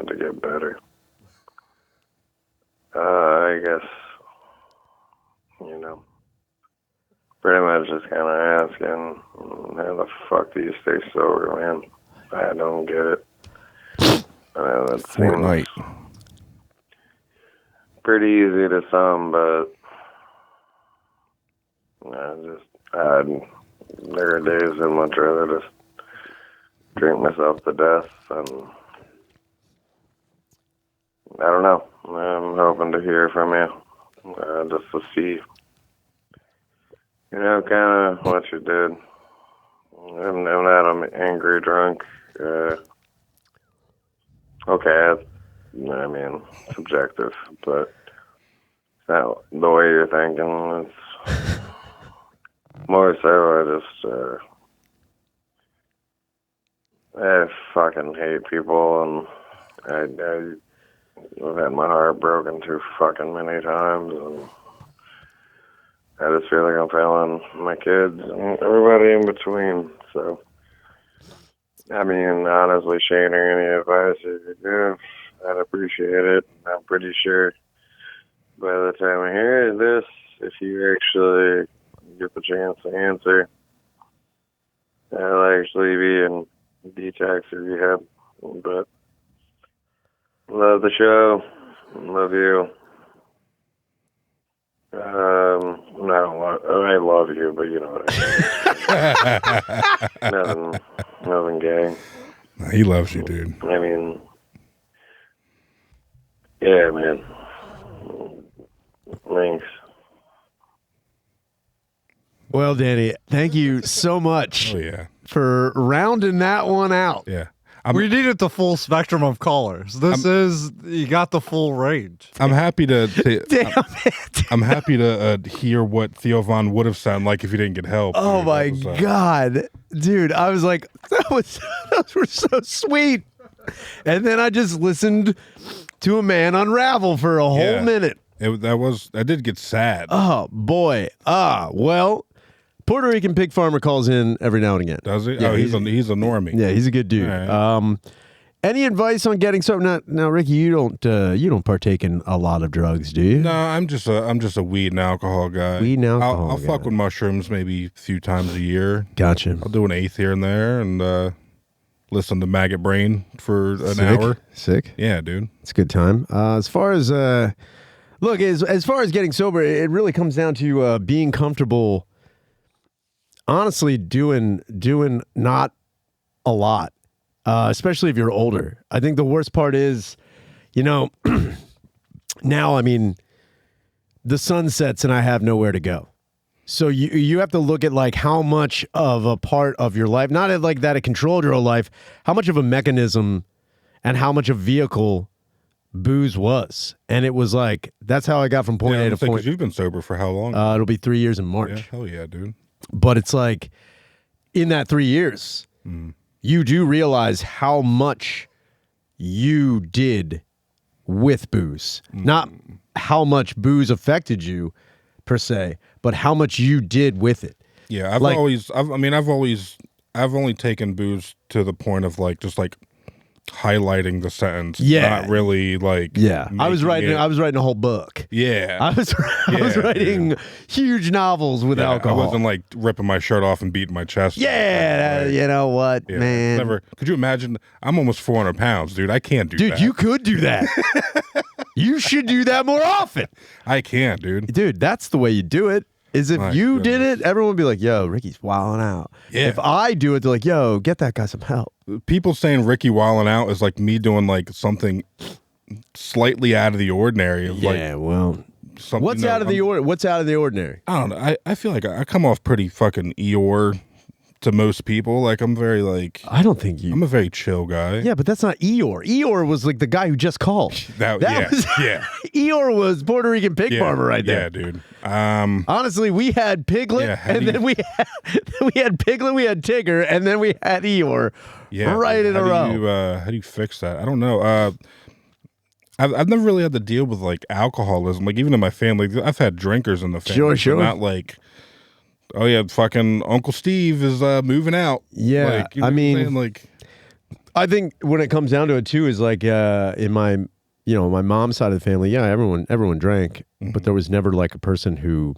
to get better. I guess, pretty much just kind of asking, how the fuck do you stay sober, man? I don't get it. That Fortnite. seems pretty easy to some, but there are days I'd much rather just drink myself to death, and I don't know. I'm hoping to hear from you, just to see, kind of what you did. I'm not an angry drunk. Okay, I mean, subjective, but it's not the way you're thinking. It's more so I fucking hate people, and I've had my heart broken too fucking many times, and I just feel like I'm failing my kids and everybody in between. So, I mean, honestly, Shane, or any advice you could give, I'd appreciate it. I'm pretty sure by the time I hear this, if you actually get the chance to answer, I'll actually be in detox or rehab. But love the show. Love you. I love you, but you know what I mean. nothing gay. He loves you, dude. I mean, yeah, man. Thanks. Well, Danny, thank you so much Oh yeah, for rounding that one out. yeah. We needed the full spectrum of callers. You got the full range. I'm happy to. Damn it. I'm happy to hear what Theo Von would have sounded like if he didn't get help. Oh dude. my That was, God. Dude, I was like, those were so sweet. And then I just listened to a man unravel for a whole Yeah. minute. That did get sad. Oh boy. Well, Puerto Rican pig farmer calls in every now and again. Does he? Yeah, Oh, he's a normie. Yeah, he's a good dude. All right. Any advice on getting sober? Now, Ricky, you don't partake in a lot of drugs, do you? No, I'm just a weed and alcohol guy. Weed and alcohol I'll guy. fuck with mushrooms maybe a few times a year. Gotcha. I'll do an eighth here and there, and listen to Maggot Brain for an hour. Sick. Yeah, dude. It's a good time. As far as look, as far as getting sober, it really comes down to being comfortable. Honestly, doing not a lot, especially if you're older. I think the worst part is, now, I mean, the sun sets and I have nowhere to go. So you have to look at like how much of a part of your life, not like that it controlled your whole life, how much of a mechanism and how much a vehicle booze was. And it was like, that's how I got from point A to point. Because you've been sober for how long? It'll be 3 years in March. Yeah, hell yeah, dude. But it's like, in that 3 years, you do realize how much you did with booze. Not how much booze affected you, per se, but how much you did with it. Yeah, I've Like- only taken booze to the point of like just like highlighting the sentence. Yeah. Not really like. I was making writing it- a whole book. Yeah. I was Yeah, writing huge novels with Yeah, alcohol. I wasn't like ripping my shirt off and beating my chest. Yeah, Like, you know what, yeah, man. Never. Could you imagine? I'm almost 400 pounds, dude. I can't do Dude, that. you could do that. You should do that more often. I can't, dude. Dude, that's the way you do it. Is if My you did goodness. it, everyone would be like, yo, Ricky's wilding out. Yeah. If I do it, they're like, yo, get that guy some help. People saying Ricky wilding out is like me doing like something slightly out of the ordinary. Well, Something, what's out of the order? What's out of the ordinary? I don't know. I feel like I come off pretty fucking Eeyore to most people. Like I'm very like I don't think you. I'm a very chill guy. Yeah, but that's not Eeyore. Eeyore was like the guy who just called. That was, yeah. Eeyore was Puerto Rican pig farmer right there. Yeah, dude. Honestly, we had Piglet, Yeah, and then we had Piglet, we had Tigger, and then we had Eeyore. Right dude, in a row. How do you fix that? I don't know. I've never really had to deal with like alcoholism. Like even in my family, I've had drinkers in the family. Sure. But not like, oh yeah, fucking Uncle Steve is moving out. Yeah, like, you know I what I'm mean, saying? Like, I think when it comes down to it too, is like in my my mom's side of the family. Yeah, everyone drank, but there was never like a person who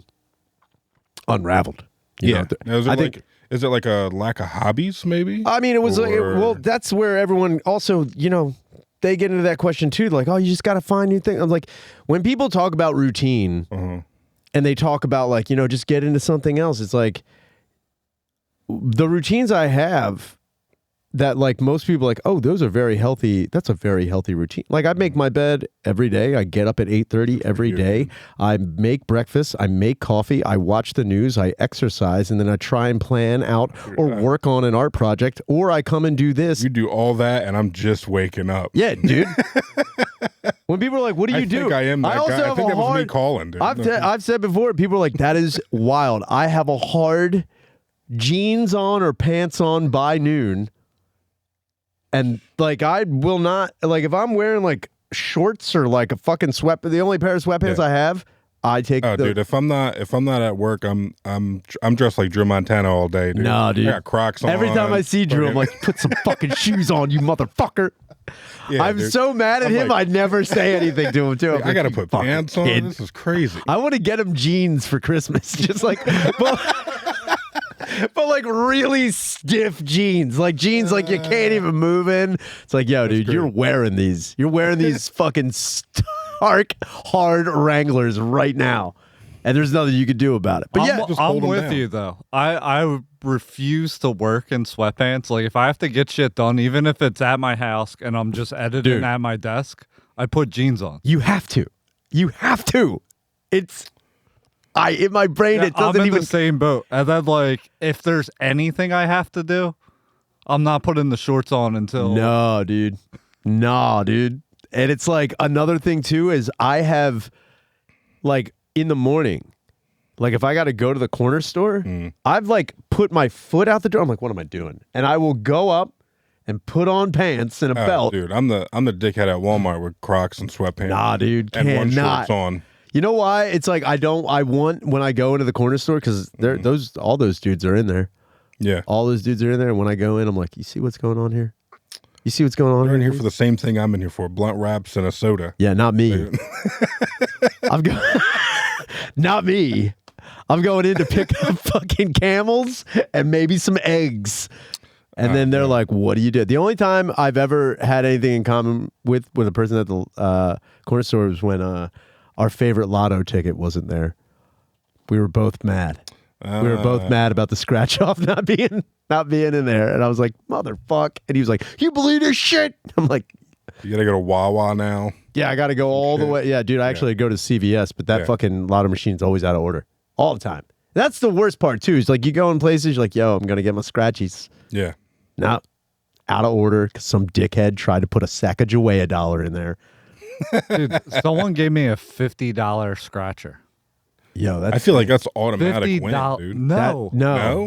unraveled. You know? Is it like a lack of hobbies? Maybe. I mean, it was like, that's where everyone also they get into that question too, like, oh, you just got to find new things. I'm like, when people talk about routine and they talk about like, just get into something else, it's like the routines I have that like most people are like, oh, those are very healthy. That's a very healthy routine. Like I make my bed every day. I get up at 8:30 every day. I make breakfast. I make coffee. I watch the news. I exercise, and then I try and plan out or work on an art project, or I come and do this. You do all that, and I'm just waking up. Yeah, dude. When people are like, "What do you do?" I think I am that also guy. I have think a that was me hard. calling, dude. I've said before. People are like, "That is wild." I have a hard jeans on or pants on by noon. And like I will not like if I'm wearing like shorts or like a fucking the only pair of sweatpants I have, I take. Oh, dude, if I'm not at work, I'm dressed like Drew Montana all day, dude. No, dude. I got Crocs on. Every time I see Drew, I'm like, put some fucking shoes on, you motherfucker. Yeah, I'm dude. so mad at him. like- I never say anything to him too. I gotta put pants on. Kid. This is crazy. I want to get him jeans for Christmas, just like. But like really stiff jeans, like jeans like you can't even move in. It's like, yo, dude, you're wearing these. You're wearing these fucking stark, hard Wranglers right now, and there's nothing you can do about it. But yeah, I'm with you though. I refuse to work in sweatpants. Like if I have to get shit done, even if it's at my house and I'm just editing at my desk, I put jeans on. You have to. You have to. It's. In my brain, it doesn't I'm in even. the same boat. And then, like, if there's anything I have to do, I'm not putting the shorts on until. No, dude. And it's like another thing too is I have, like, in the morning, like if I got to go to the corner store, I've like put my foot out the door. I'm like, what am I doing? And I will go up and put on pants and a belt. Dude, I'm the dickhead at Walmart with Crocs and sweatpants. Nah, dude, and one cannot. shorts on. You know why? It's like I want when I go into the corner store because all those dudes are in there. Yeah, all those dudes are in there. And when I go in, I'm like, you see what's going on here? You see what's going on? They're in here for the same thing I'm in here for: blunt wraps and a soda. Yeah, not me. Not me. I'm going in to pick up fucking Camels and maybe some eggs. And then they're like, what do you do? The only time I've ever had anything in common with a person at the corner store was when our favorite lotto ticket wasn't there. We were both mad. We were both mad about the scratch off not being in there. And I was like, motherfuck. And he was like, you believe this shit? I'm like, you gotta go to Wawa now. Yeah, I gotta go all the way. Yeah, dude, I actually go to CVS, but that fucking lotto machine's always out of order. All the time. That's the worst part too. Is like you go in places, you're like, yo, I'm gonna get my scratchies. Yeah. No, out of order because some dickhead tried to put a Sacagawea $1 in there. Dude, someone gave me a $50 scratcher. Yo, I feel like that's automatic win, $50. dude.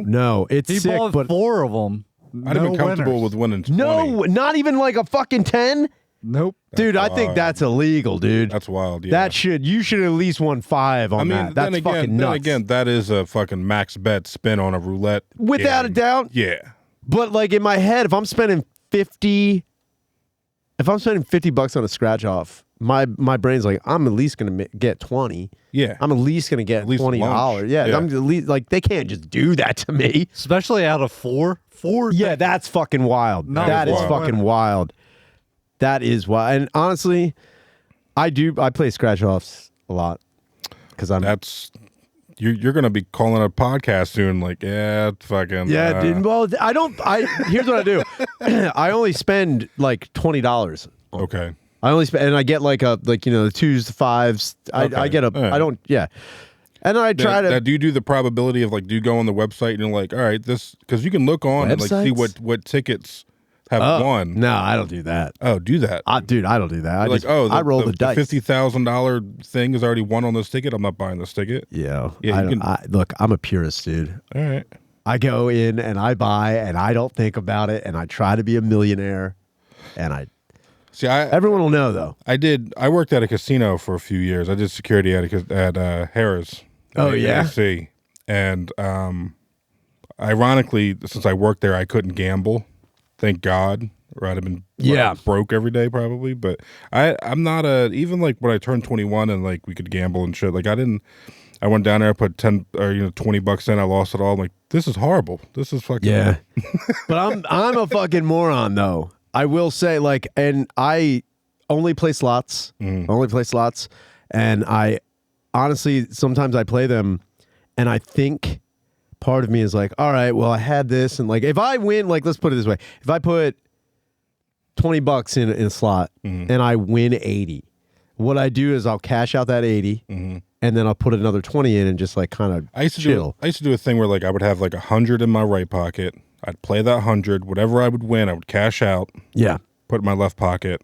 No. It's he sick, bought but 4 of them. I'd have been comfortable with winning 20. No, not even like a fucking 10. Nope. Dude, I think that's illegal, dude. That's wild. Yeah. You should at least won 5 on that. That's fucking nuts. Then again, that is a fucking max bet spin on a roulette. Without a doubt. Yeah. But like in my head, if I'm spending $50 on a scratch off, my brain's like, I'm at least gonna get 20. Yeah. I'm at least gonna get $20. lunch. Yeah, Yeah. I'm at least like they can't just do that to me. Especially out of 4. 4. Yeah, that's fucking wild. That is fucking wild. That is wild. And honestly, I do. I play scratch offs a lot because you're gonna be calling a podcast soon. Like, fucking. Yeah, dude. Well, I don't. Here's what I do. I only spend like $20. Okay. I only spend, and I get the 2s, the 5s. I get a. Right. I don't. Yeah. And I try to. Now, do you do the probability of do you go on the website and you're like, all right, this, because you can look on and see what tickets have won. No, I don't do that. Oh, do that, dude. I don't do that. I roll the dice. The $50,000 thing is already won on this ticket. I'm not buying this ticket. Yeah. Look, I'm a purist, dude. All right. I go in and I buy and I don't think about it and I try to be a millionaire, and I. See, everyone will know though. I worked at a casino for a few years. I did security at Harrah's. Oh yeah. And ironically, since I worked there, I couldn't gamble. Thank God, or I'd have been broke every day probably. But I'm not even when I turned 21 and we could gamble and shit. I went down there, I put 10 or $20 in. I lost it all. I'm like, this is horrible. This is fucking. Yeah. But I'm a fucking moron though. I will say and I only play slots. Only play slots, and I honestly sometimes I play them, and I think part of me is all right, well I had this, and if I win, let's put it this way, if I put $20 in a slot and I win 80, what I do is I'll cash out that 80 and then I'll put another 20 in and just kind of chill. I used to do a thing where I would have 100 in my right pocket. I'd play that 100. Whatever I would win, I would cash out. Yeah. Put it in my left pocket,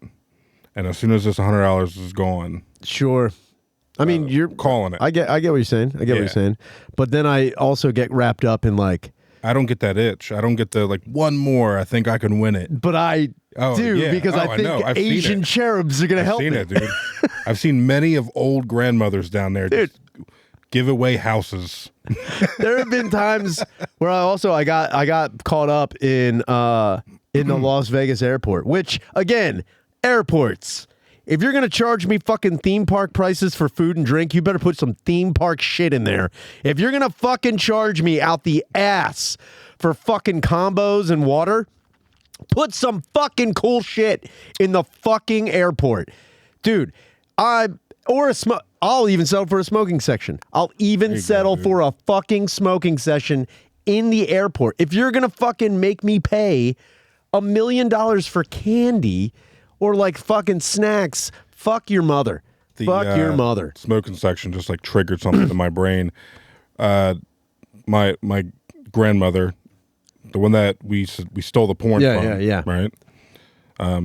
and as soon as this $100 is gone, sure. I mean, you're calling it. I get what you're saying. What you're saying. But then I also get wrapped up in I don't get that itch. I don't get the one more. I think I can win it. But I do because I think Asian cherubs are gonna help me. I've seen it, dude. I've seen many of old grandmothers down there just give away houses. There have been times where I got caught up in the Las Vegas airport, which again, airports. If you're going to charge me fucking theme park prices for food and drink, you better put some theme park shit in there. If you're going to fucking charge me out the ass for fucking combos and water, put some fucking cool shit in the fucking airport. Dude, I'll even settle for a smoking section. I'll even settle for a fucking smoking session in the airport. If you're going to fucking make me pay $1 million for candy or fucking snacks, fuck your mother. Fuck your mother. Smoking section just triggered something in my brain. My grandmother, the one that we stole the porn from, right?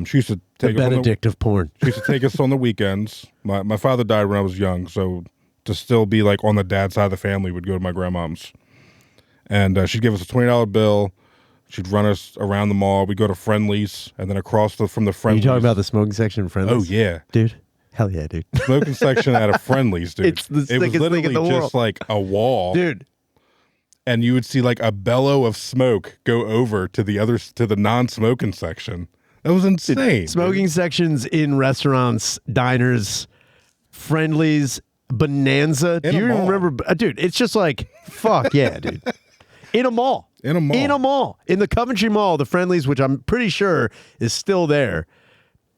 She used to take the Benedict of porn. She used to take us on the weekends. My father died when I was young, so to still be on the dad side of the family, would go to my grandmom's, and she'd give us a $20 bill. She'd run us around the mall. We'd go to Friendly's, and then from the Friendly's. You talking about the smoking section in Friendly's? Oh, yeah. Dude. Hell yeah, dude. Smoking section at a Friendly's, dude. It's the sickest thing in the world. Just a wall. Dude. And you would see a bellow of smoke go over to the non-smoking section. That was insane. Smoking sections in restaurants, diners, Friendly's, Bonanza. Do you remember? Dude, it's just fuck yeah, dude. In a mall. In a mall. In the Coventry Mall, the Friendly's, which I'm pretty sure is still there.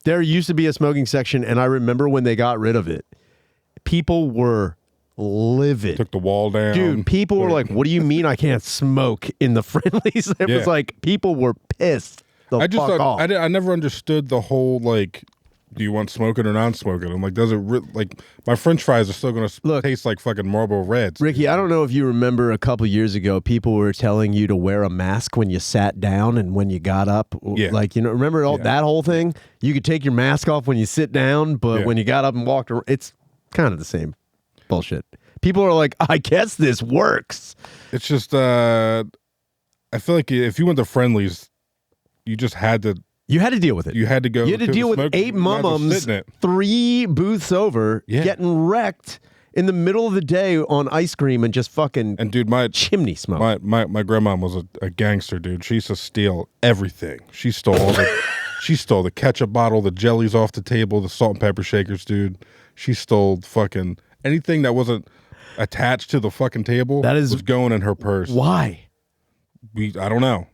There used to be a smoking section, and I remember when they got rid of it, people were livid. Took the wall down. Dude, people were what do you mean I can't smoke in the Friendly's? It was people were pissed. I never understood the whole do you want smoking or non-smoking? I'm does it my French fries are still going to taste like fucking Marlboro Reds. Ricky, I don't know if you remember a couple years ago, people were telling you to wear a mask when you sat down and when you got up. Yeah. Remember that whole thing? You could take your mask off when you sit down, but when you got up and walked around, it's kind of the same bullshit. People are I guess this works. It's just, I feel like if you went to Friendly's, you just had to. You had to deal with it. You had to go. You had to deal with 8 mum-ums 3 booths over getting wrecked in the middle of the day on ice cream and just fucking my chimney smoke. My grandma was a gangster, dude. She used to steal everything. She stole the ketchup bottle, the jellies off the table, the salt and pepper shakers, dude. She stole fucking anything that wasn't attached to the fucking table. Was going in her purse. Why? I don't know.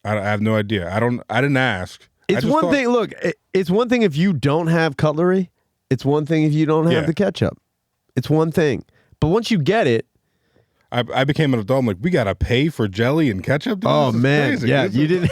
I have no idea. I didn't ask. It's one thing. Look, it's one thing if you don't have cutlery. It's one thing if you don't have the ketchup. It's one thing. But once you get it, I became an adult. I'm like, we gotta pay for jelly and ketchup. Dude, oh man, crazy. yeah, you didn't.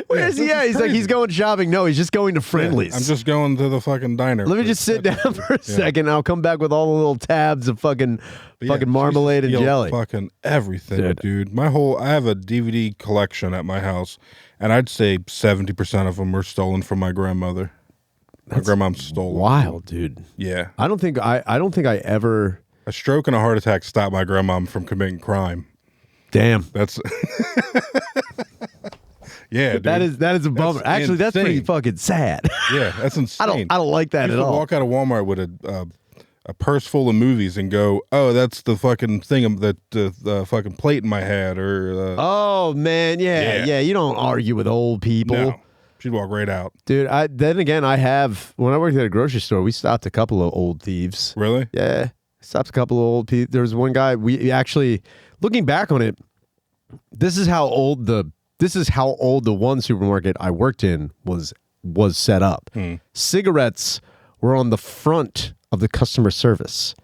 Where's he at? He's like, he's going shopping. No, he's just going to Friendly's. I'm just going to the fucking diner. Let me just sit down for a second. I'll come back with all the little tabs of fucking marmalade and jelly. Fucking everything, dude. I have a DVD collection at my house, and I'd say 70% of them were stolen from my grandmother. My grandmom stole them. Wild, dude. Yeah. I don't think I ever. A stroke and a heart attack stopped my grandmom from committing crime. Damn. That's. Yeah, dude. That is a bummer. Actually, that's pretty fucking sad. Yeah, that's insane. I don't like that at all. Walk out of Walmart with a purse full of movies and go, oh, that's the fucking thing that the fucking plate in my head, or oh man, yeah. You don't argue with old people. No, she'd walk right out, dude. Then again, when I worked at a grocery store, we stopped a couple of old thieves. Really? Yeah, stopped a couple of old people. There was one guy. We actually, looking back on it, this is how old the one supermarket I worked in was set up. Cigarettes were on the front of the customer service.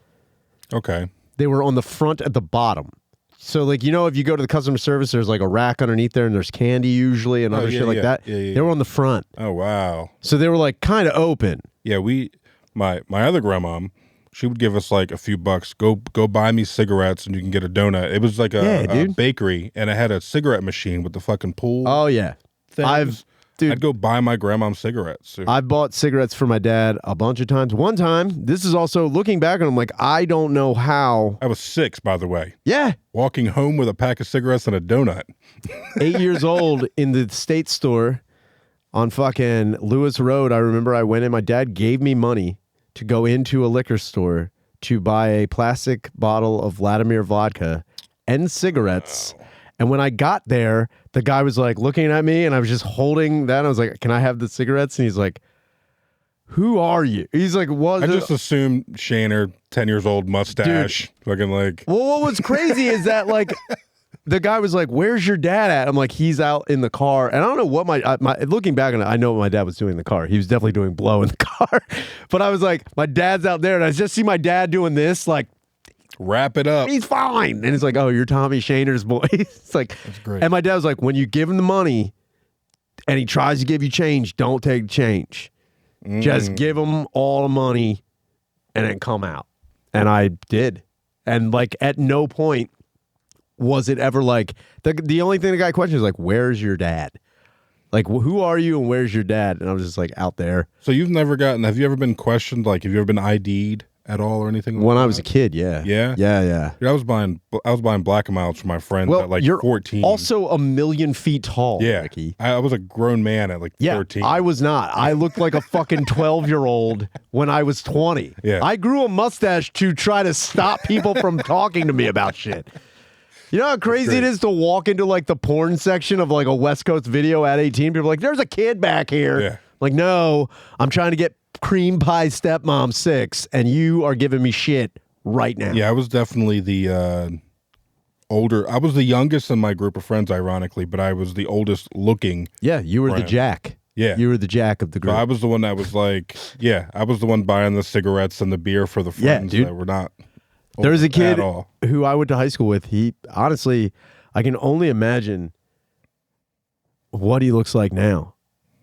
Okay. They were on the front at the bottom. So, like, if you go to the customer service, there's like a rack underneath there and there's candy usually and other shit like that. Yeah. They were on the front. Oh, wow. So they were like kind of open. Yeah, my other grandmom, she would give us like a few bucks. Go buy me cigarettes and you can get a donut. It was like a bakery, and it had a cigarette machine with the fucking pool. Oh yeah, things. I'd go buy my grandmom cigarettes. I bought cigarettes for my dad a bunch of times. One time, this is also looking back, and I'm like, I don't know how. I was 6, by the way. Yeah, walking home with a pack of cigarettes and a donut. 8 years old in the state store on fucking Lewis Road. I remember I went in. My dad gave me money to go into a liquor store to buy a plastic bottle of Vladimir vodka and cigarettes. Wow. And when I got there, the guy was like looking at me, and I was just holding that. And I was like, can I have the cigarettes? And he's like, who are you? He's like, what? I just assumed Shaner, 10 years old, mustache. Dude. Fucking like. Well, what was crazy is that like the guy was like, where's your dad at? I'm like, he's out in the car. And I don't know what my looking back on it, I know what my dad was doing in the car. He was definitely doing blow in the car. But I was like, my dad's out there, and I just see my dad doing this, like, wrap it up. He's fine. And it's like, oh, you're Tommy Shaner's boy. It's like, that's great. And my dad was like, when you give him the money and he tries to give you change, don't take change. Just give him all the money and then come out. And I did. And like at no point was it ever like, the only thing the guy questioned is like, where's your dad? Like, who are you and where's your dad? And I was just like out there. So have you ever been questioned? Like, have you ever been ID'd at all or anything like when that? I was a kid, yeah. Yeah? Yeah. Dude, I was buying Black and Milds for my friends at like you're 14. Also a million feet tall, yeah. Ricky. I was a grown man at like 13. I was not. I looked like a fucking 12-year-old when I was 20. Yeah. I grew a mustache to try to stop people from talking to me about shit. You know how crazy it is to walk into like the porn section of like a West Coast video at 18? People are like, there's a kid back here. Yeah. Like, no, I'm trying to get Cream Pie Stepmom 6, and you are giving me shit right now. Yeah, I was definitely the older. I was the youngest in my group of friends, ironically, but I was the oldest looking. Yeah, you were friend. the jack. Yeah. You were the jack of the group. So I was the one that was like, I was the one buying the cigarettes and the beer for the friends that were not. There was a kid who I went to high school with. He, honestly, I can only imagine what he looks like now.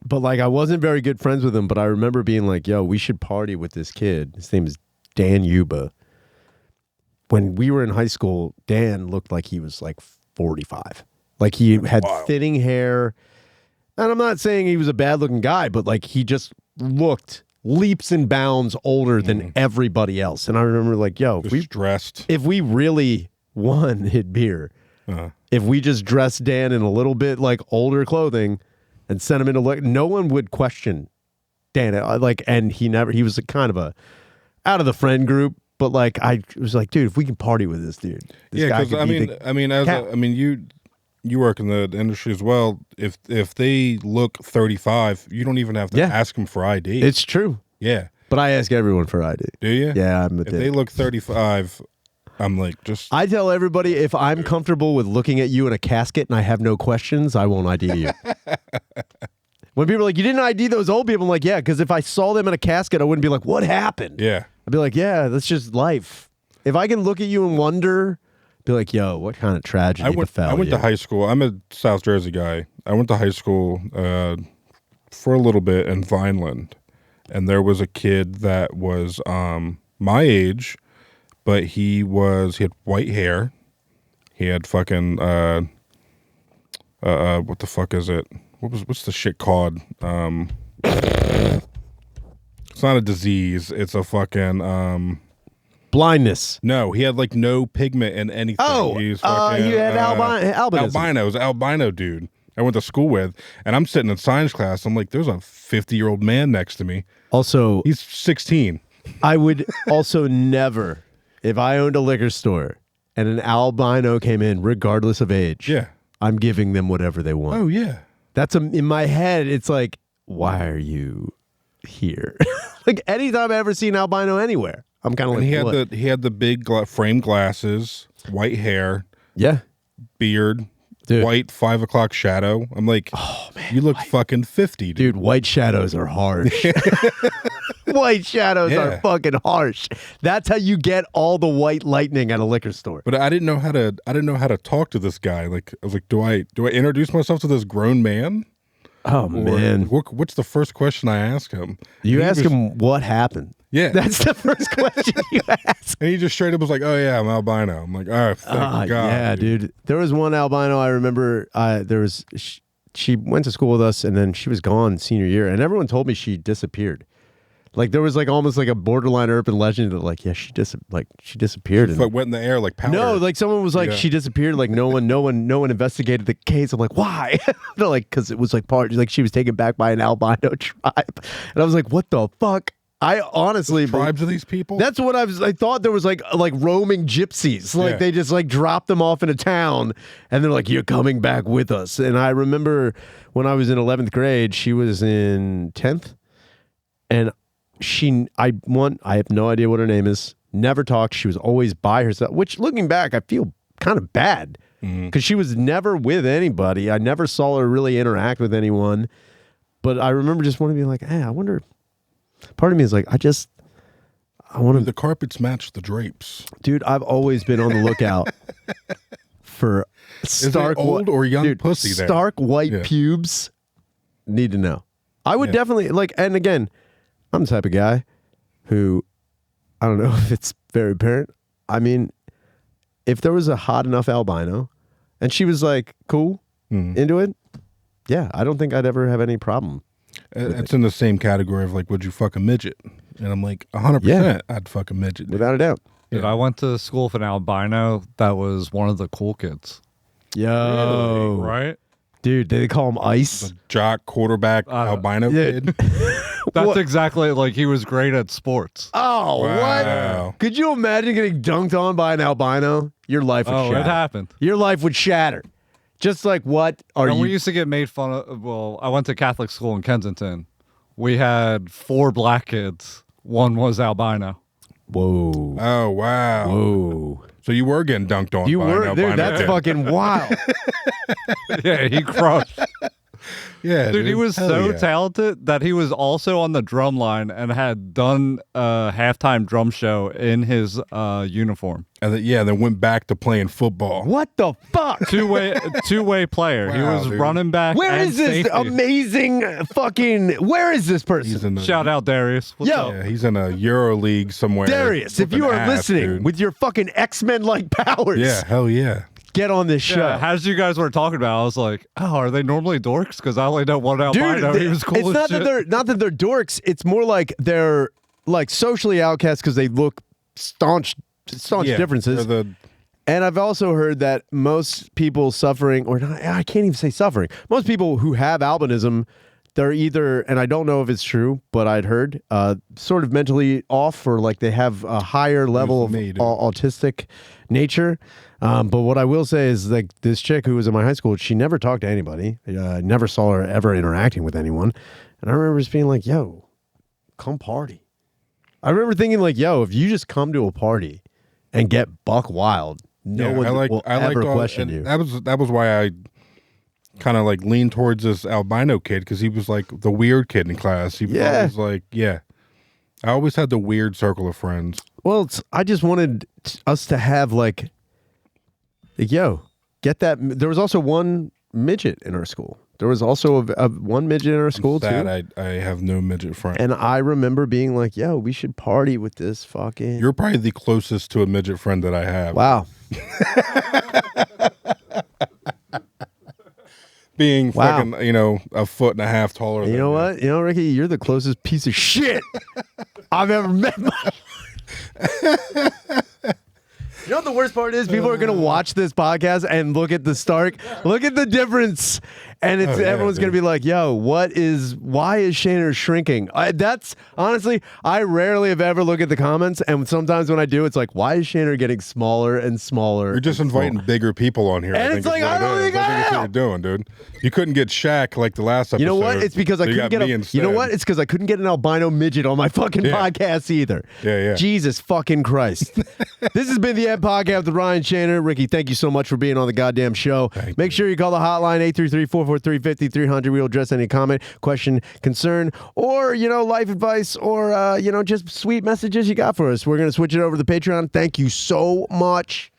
But like, I wasn't very good friends with him, but I remember being like, yo, we should party with this kid. His name is Dan Yuba. When we were in high school, Dan looked like he was like 45. Like he had thinning hair. And I'm not saying he was a bad looking guy, but like he just looked leaps and bounds older than everybody else. And I remember like, yo, if we really wanted beer, if we just dressed Dan in a little bit like older clothing and sent him into no one would question Dan. Like, and he was kind of a out of the friend group, but like I was like, dude, if we can party with this dude, this guy could you work in the industry as well. If they look 35, you don't even have to ask them for ID. It's true. Yeah, but I ask everyone for ID. Do you? Yeah, if they look 35. I'm like, just. I tell everybody if I'm comfortable with looking at you in a casket and I have no questions, I won't ID you. When people are like, you didn't ID those old people, I'm like, yeah, because if I saw them in a casket, I wouldn't be like, what happened? Yeah. I'd be like, yeah, that's just life. If I can look at you and wonder, be like, yo, what kind of tragedy befell you? I went to high school. I'm a South Jersey guy. I went to high school for a little bit in Vineland, and there was a kid that was my age, but he had white hair. He had fucking what the fuck is it? What's the shit called? It's not a disease. It's a fucking blindness. No, he had like no pigment in anything. Oh, He's he had albinism. It was albino dude I went to school with, and I'm sitting in science class. I'm like, there's a 50-year-old man next to me. Also, he's 16. I would also never, if I owned a liquor store and an albino came in, regardless of age, I'm giving them whatever they want. Oh yeah. That's in my head. It's like, why are you here? Like anytime I ever see an albino anywhere, I'm kind of like, he had the big frame glasses, white hair, beard, dude. White 5 o'clock shadow. I'm like, oh man, you look fucking 50, dude. White shadows are harsh. White shadows are fucking harsh. That's how you get all the white lightning at a liquor store. But I didn't know how to talk to this guy. Like I was like, do I introduce myself to this grown man? Oh man, what's the first question I ask him? You ask him what happened. Yeah, that's the first question you ask. And he just straight up was like, "Oh yeah, I'm albino." I'm like, "Oh, thank God." Yeah, dude. There was one albino I remember. She went to school with us, and then she was gone senior year, and everyone told me she disappeared. Like there was like almost like a borderline urban legend that like she disappeared. She went in the air like powder. No, like someone was like she disappeared. Like no one investigated the case. I'm like, why? They're like, because it was like she was taken back by an albino tribe, and I was like, what the fuck? I honestly tribes of these people. That's what I thought. There was like roaming gypsies. Like they just like dropped them off in a town, and they're like, you're coming back with us. And I remember when I was in 11th grade, she was in 10th, and I have no idea what her name is. Never talked. She was always by herself, which looking back, I feel kind of bad because she was never with anybody. I never saw her really interact with anyone. But I remember just wanting to be like, hey, I wonder. Part of me is like, I want to. The carpets match the drapes. Dude, I've always been on the lookout for stark old or young pussy there. Stark white pubes. Need to know. I would definitely like, and again, I'm the type of guy who, I don't know if it's very apparent. I mean, if there was a hot enough albino and she was like cool, into it, yeah, I don't think I'd ever have any problem. It's in the same category of like, would you fuck a midget? And I'm like, 100%, I'd fuck a midget. Without a doubt. Dude, I went to school with an albino that was one of the cool kids. Yo. Really? Right? Dude, they call him Ice? The jock quarterback albino kid? That's exactly like he was great at sports. Oh, wow. What? Could you imagine getting dunked on by an albino? Your life would shatter. Oh, it happened. Your life would shatter. Just like what are you? We used to get made fun of. Well, I went to Catholic school in Kensington. We had 4 black kids. One was albino. Whoa. Oh, wow. Whoa. So you were getting dunked on you by were, an albino dude, that's kid. fucking wild. Yeah, he crushed. Yeah, dude, he was so talented that he was also on the drum line and had done a halftime drum show in his uniform. And then went back to playing football. What the fuck? Two-way player. Wow, he was dude. running back. Where and is this safety. amazing fucking? Where is this person? He's in the, Shout out Darius. What's up? Yeah, he's in a Euro League somewhere. Darius, if you are listening with your fucking X-Men like powers, yeah, hell yeah. Get on this show. Yeah, as you guys were talking about, I was like, "Oh, are they normally dorks?" Because I only know one albino. He was cool it's as not shit. that they're dorks. It's more like they're like socially outcasts because they look staunch differences. And I've also heard that most people suffering, or not, I can't even say suffering. Most people who have albinism, they're either, and I don't know if it's true, but I'd heard, sort of mentally off, or like they have a higher level of autistic nature. But what I will say is, like, this chick who was in my high school, she never talked to anybody. Never saw her ever interacting with anyone. And I remember just being like, yo, come party. I remember thinking like, yo, if you just come to a party and get buck wild, no one will ever question you. That was why I kind of like leaned towards this albino kid because he was like the weird kid in class. He was always like, I always had the weird circle of friends. Well, I just wanted us to have like, yo, get that. There was also one midget in our school. There was also one midget in our school too. I have no midget friend. And I remember being like, yo, we should party with this fucking. You're probably the closest to a midget friend that I have. Wow. Being fucking, a foot and a half taller than you. Know what? You know, Ricky, you're the closest piece of shit I've ever met in my life. You know what the worst part is? People are going to watch this podcast and look at the look at the difference. And everyone's going to be like, yo, why is Shaner shrinking? That's honestly, I rarely have ever looked at the comments. And sometimes when I do, it's like, why is Shaner getting smaller and smaller? You're just inviting bigger people on here. And it's like, I don't think I that's what you're doing, dude. You couldn't get Shaq like the last episode. You know what? It's because I couldn't get It's because I couldn't get an albino midget on my fucking podcast either. Yeah. Jesus fucking Christ. This has been the Ed Podcast with Ryan Shaner. Ricky, thank you so much for being on the goddamn show. Make sure you call the hotline 833-443-5300. We'll address any comment, question, concern, or, life advice, or, just sweet messages you got for us. We're going to switch it over to the Patreon. Thank you so much.